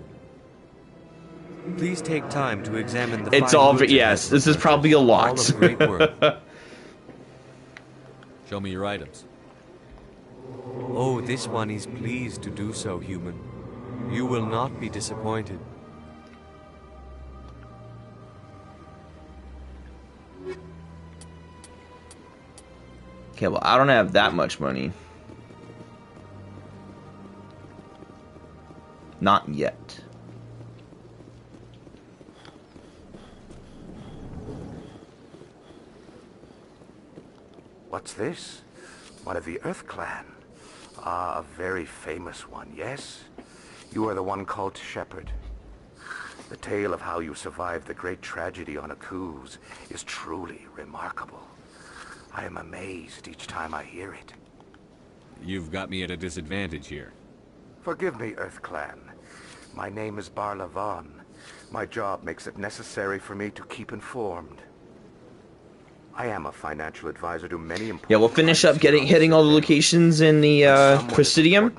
Please take time to examine the It's fine all, goods yes, this is probably a lot. all of great work. Show me your items. Oh, this one is pleased to do so, human. You will not be disappointed. Okay, well, I don't have that much money. Not yet. What's this? One of the Earth Clan. Ah, a very famous one, yes? You are the one called Shepard. The tale of how you survived the great tragedy on Akuz is truly remarkable. I am amazed each time I hear it. You've got me at a disadvantage here. Forgive me, Earth Clan. My name is Barla Von. My job makes it necessary for me to keep informed. I am a financial advisor to many important... Yeah, we'll finish up hitting all the locations in the Presidium,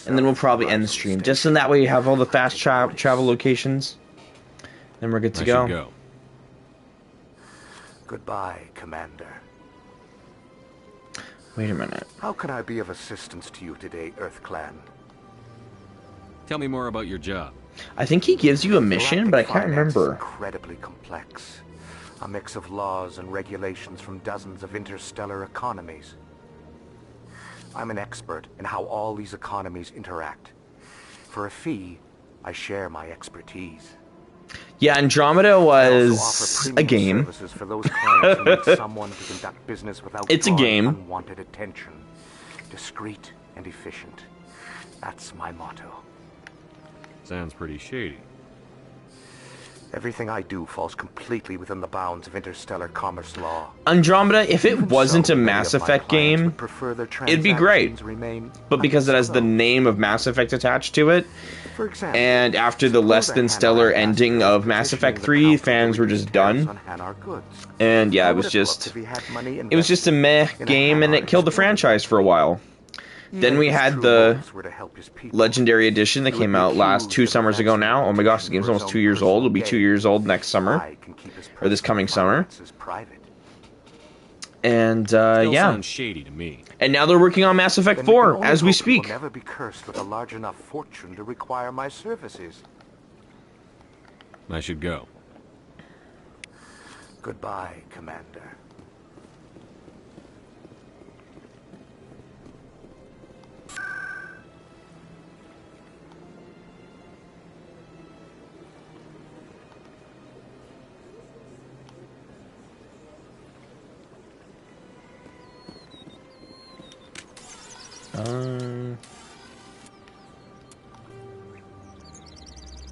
and then we'll probably end the stream. Just in that way you have all the fast travel locations. Then we're good to go. Goodbye, Commander. Wait a minute. How can I be of assistance to you today, Earth Clan? Tell me more about your job. I think he gives you a mission, but I can't remember. Incredibly complex. A mix of laws and regulations from dozens of interstellar economies. I'm an expert in how all these economies interact. For a fee, I share my expertise. Yeah, Andromeda was a game. For those clients who need someone to conduct business without it's a game. Unwanted attention. Discreet and efficient. That's my motto. Sounds pretty shady. Everything I do falls completely within the bounds of interstellar commerce law. Andromeda, if it wasn't a Mass Effect game, it'd be great. But because it has the name of Mass Effect attached to it, and after the less than stellar ending of Mass Effect 3, fans were just done. And yeah, it was just a meh game, and it killed the franchise for a while. Then we had the Legendary Edition that came out 2 summers ago now. Oh my gosh, the game's almost 2 years old. It'll be 2 years old next summer. Or this coming summer. And, yeah. Sounds shady to me. And now they're working on Mass Effect 4 as we speak. Will never be cursed with a large enough fortune to require my services. I should go. Goodbye, Commander.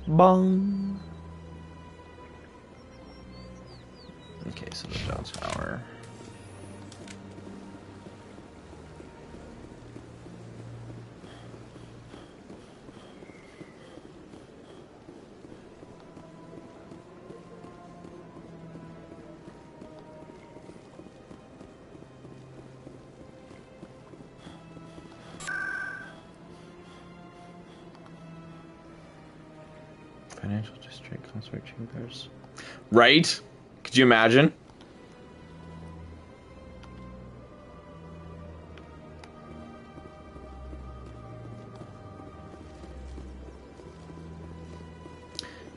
Bong. Okay, so the bell tower. Financial district, concert chambers. Right? Could you imagine?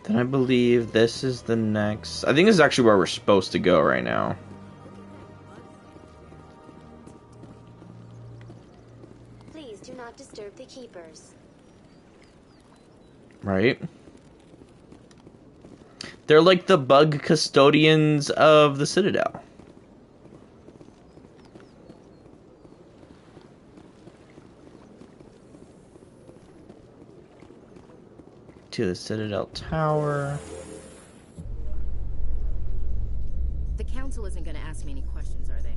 Then I believe this is the next... I think this is actually where we're supposed to go right now. Please do not disturb the keepers. Right? They're like the bug custodians of the Citadel. To the Citadel Tower. The Council isn't going to ask me any questions, are they?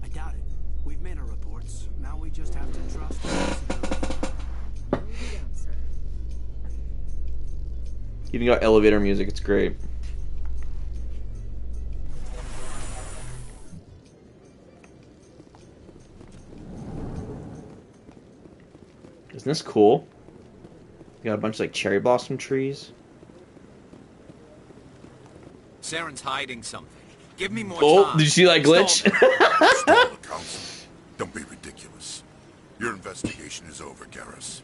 I doubt it. We've made our reports. Now we just have to trust the Even got elevator music, it's great. Isn't this cool? You got a bunch of like cherry blossom trees. Saren's hiding something. Give me more Oh, time. did you see that glitch? Stall the council. Don't be ridiculous. Your investigation is over, Garrus.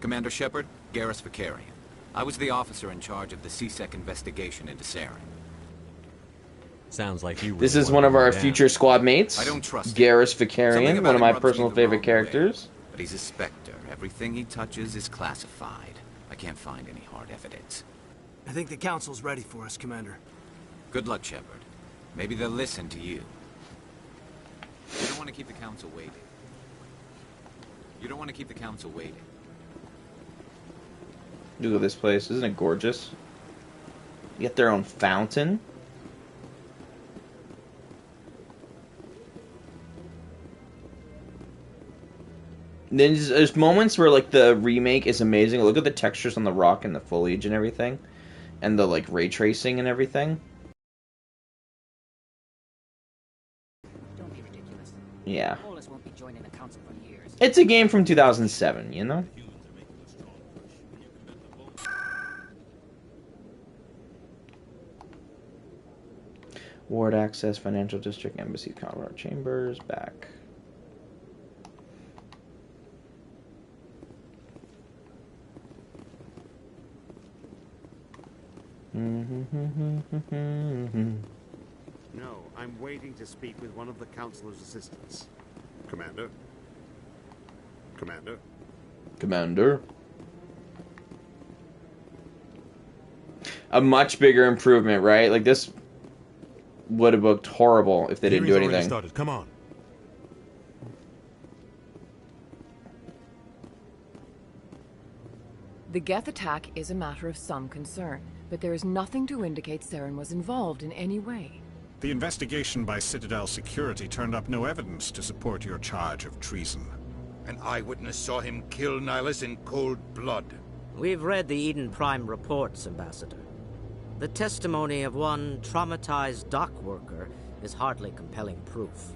Commander Shepard, Garrus Vakarian. I was the officer in charge of the CSEC investigation into Saren. Sounds like you. This is one of our future squad mates. I don't trust Garrus Something Vicarian, about one of him my rubs me personal the favorite wrong characters. way. But he's a Spectre. Everything he touches is classified. I can't find any hard evidence. I think the Council's ready for us, Commander. Good luck, Shepard. Maybe they'll listen to you. You don't want to keep the Council waiting. You don't want to keep the Council waiting. Look at this place. Isn't it gorgeous? You get their own fountain. Then there's moments where like the remake is amazing. Look at the textures on the rock and the foliage and everything, and the like ray tracing and everything. Don't be ridiculous. Yeah. Polis won't be joining the Council for years. It's a game from 2007, you know? Ward access, financial district, embassy, Colorado Chambers, back. No, I'm waiting to speak with one of the Councilor's assistants. Commander? Commander? Commander. A much bigger improvement, right? Like this would have looked horrible if they didn't do anything. Started. Come on. The Geth attack is a matter of some concern, but there is nothing to indicate Saren was involved in any way. The investigation by Citadel Security turned up no evidence to support your charge of treason. An eyewitness saw him kill Nihilus in cold blood. We've read the Eden Prime reports, Ambassador. The testimony of one traumatized dock worker is hardly compelling proof.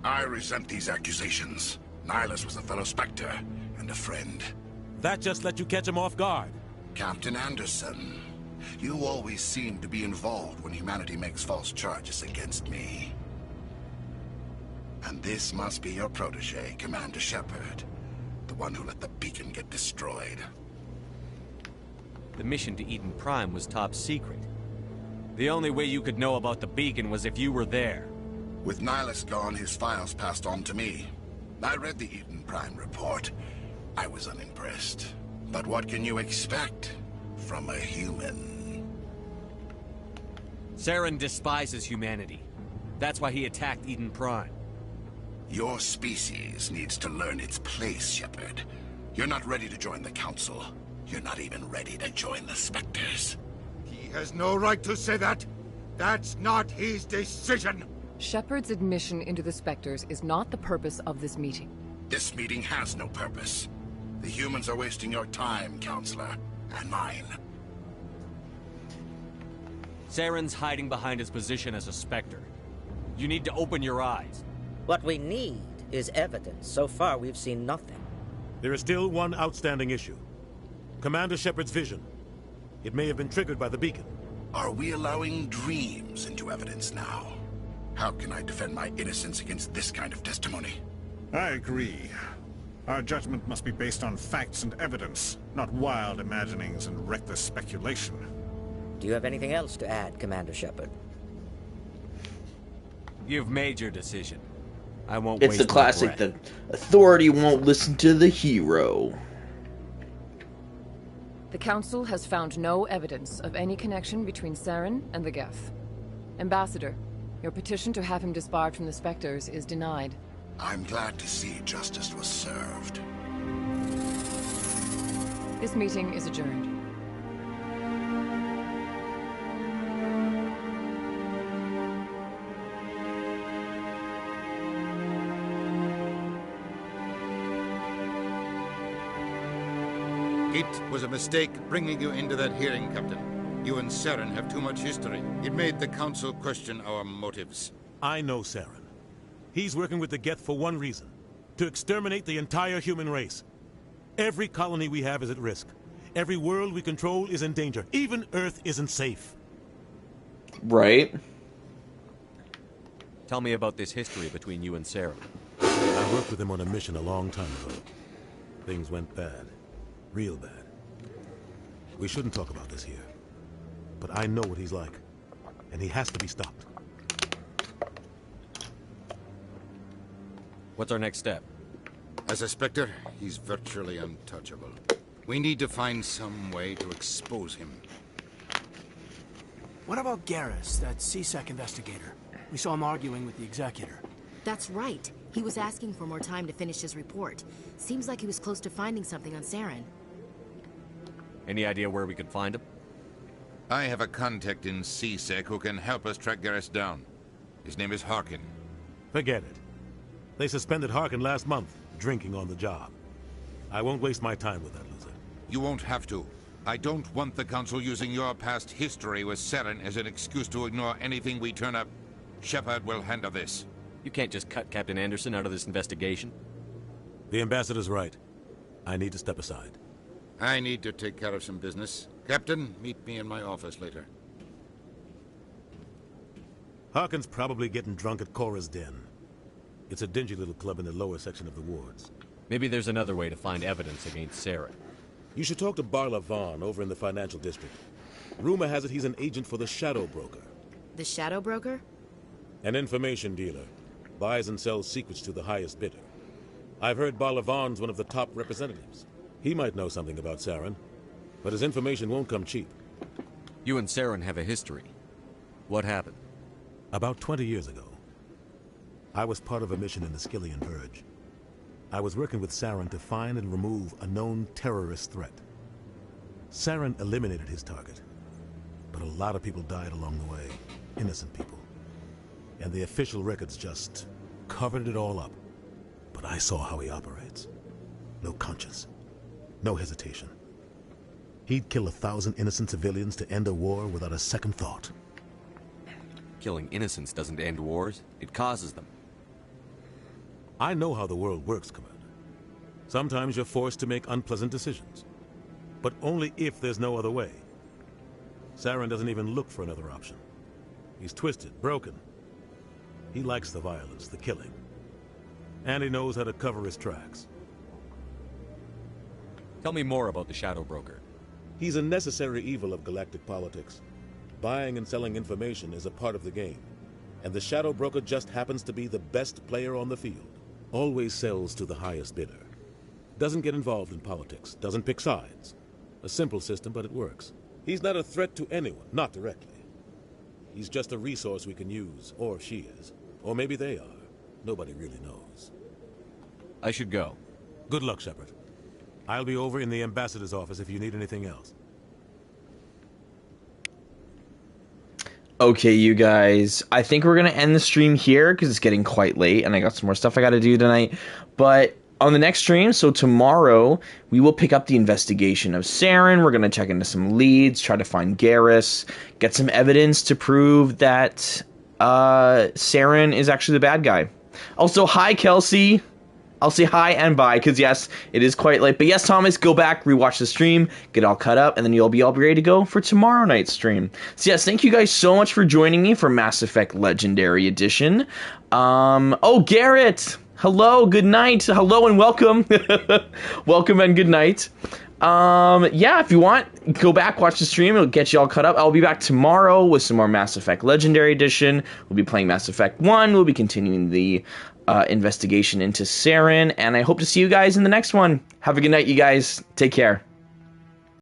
I resent these accusations. Nihilus was a fellow Spectre and a friend. That just let you catch him off guard. Captain Anderson, you always seem to be involved when humanity makes false charges against me. And this must be your protege, Commander Shepard. The one who let the beacon get destroyed. The mission to Eden Prime was top secret. The only way you could know about the beacon was if you were there. With Nihilus gone, his files passed on to me. I read the Eden Prime report. I was unimpressed. But what can you expect from a human? Saren despises humanity. That's why he attacked Eden Prime. Your species needs to learn its place, Shepard. You're not ready to join the Council. You're not even ready to join the Spectres. He has no right to say that. That's not his decision. Shepard's admission into the Spectres is not the purpose of this meeting. This meeting has no purpose. The humans are wasting your time, Counselor, and mine. Saren's hiding behind his position as a Spectre. You need to open your eyes. What we need is evidence. So far, we've seen nothing. There is still one outstanding issue. Commander Shepard's vision. It may have been triggered by the beacon. Are we allowing dreams into evidence now? How can I defend my innocence against this kind of testimony? I agree. Our judgment must be based on facts and evidence, not wild imaginings and reckless speculation. Do you have anything else to add, Commander Shepard? You've made your decision. I won't It's waste the classic, my the breath. authority won't listen to the hero. The Council has found no evidence of any connection between Saren and the Geth. Ambassador, your petition to have him disbarred from the Spectres is denied. I'm glad to see justice was served. This meeting is adjourned. It was a mistake bringing you into that hearing, Captain. You and Saren have too much history. It made the Council question our motives. I know Saren. He's working with the Geth for one reason. To exterminate the entire human race. Every colony we have is at risk. Every world we control is in danger. Even Earth isn't safe. Right. Tell me about this history between you and Saren. I worked with him on a mission a long time ago. Things went bad. Real bad. We shouldn't talk about this here. But I know what he's like, and he has to be stopped. What's our next step? As a Spectre, he's virtually untouchable. We need to find some way to expose him. What about Garrus, that CSEC investigator? We saw him arguing with the Executor. That's right. He was asking for more time to finish his report. Seems like he was close to finding something on Saren. Any idea where we could find him? I have a contact in CSEC who can help us track Garrus down. His name is Harkin. Forget it. They suspended Harkin last month, drinking on the job. I won't waste my time with that loser. You won't have to. I don't want the Council using your past history with Saren as an excuse to ignore anything we turn up. Shepard will handle this. You can't just cut Captain Anderson out of this investigation. The Ambassador's right. I need to step aside. I need to take care of some business. Captain, meet me in my office later. Harkin's probably getting drunk at Cora's Den. It's a dingy little club in the lower section of the wards. Maybe there's another way to find evidence against Saren. You should talk to Barla Vaughn over in the financial district. Rumor has it he's an agent for the Shadow Broker. The Shadow Broker? An information dealer. Buys and sells secrets to the highest bidder. I've heard Barla Vaughn's one of the top representatives. He might know something about Saren, but his information won't come cheap. You and Saren have a history. What happened? About 20 years ago, I was part of a mission in the Skillian Verge. I was working with Saren to find and remove a known terrorist threat. Saren eliminated his target, but a lot of people died along the way, innocent people. And the official records just covered it all up. But I saw how he operates. No conscience. No hesitation. He'd kill 1,000 innocent civilians to end a war without a second thought. Killing innocents doesn't end wars, it causes them. I know how the world works, Commander. Sometimes you're forced to make unpleasant decisions. But only if there's no other way. Saren doesn't even look for another option. He's twisted, broken. He likes the violence, the killing. And he knows how to cover his tracks. Tell me more about the Shadow Broker. He's a necessary evil of galactic politics. Buying and selling information is a part of the game. And the Shadow Broker just happens to be the best player on the field. Always sells to the highest bidder. Doesn't get involved in politics. Doesn't pick sides. A simple system, but it works. He's not a threat to anyone, not directly. He's just a resource we can use, or she is. Or maybe they are. Nobody really knows. I should go. Good luck, Shepard. I'll be over in the Ambassador's office if you need anything else. Okay, you guys, I think we're going to end the stream here because it's getting quite late and I got some more stuff I got to do tonight. But on the next stream, so tomorrow, we will pick up the investigation of Saren. We're going to check into some leads, try to find Garrus, get some evidence to prove that Saren is actually the bad guy. Also, hi, Kelsey. I'll say hi and bye, because yes, it is quite late. But yes, Thomas, go back, rewatch the stream, get all cut up, and then you'll be all ready to go for tomorrow night's stream. So yes, thank you guys so much for joining me for Mass Effect Legendary Edition. Oh, Garrett! Hello, good night. Hello and welcome. Welcome and good night. Yeah, if you want, go back, watch the stream. It'll get you all caught up. I'll be back tomorrow with some more Mass Effect Legendary Edition. We'll be playing Mass Effect 1. We'll be continuing the investigation into Saren, and I hope to see you guys in the next one. Have a good night, you guys. Take care.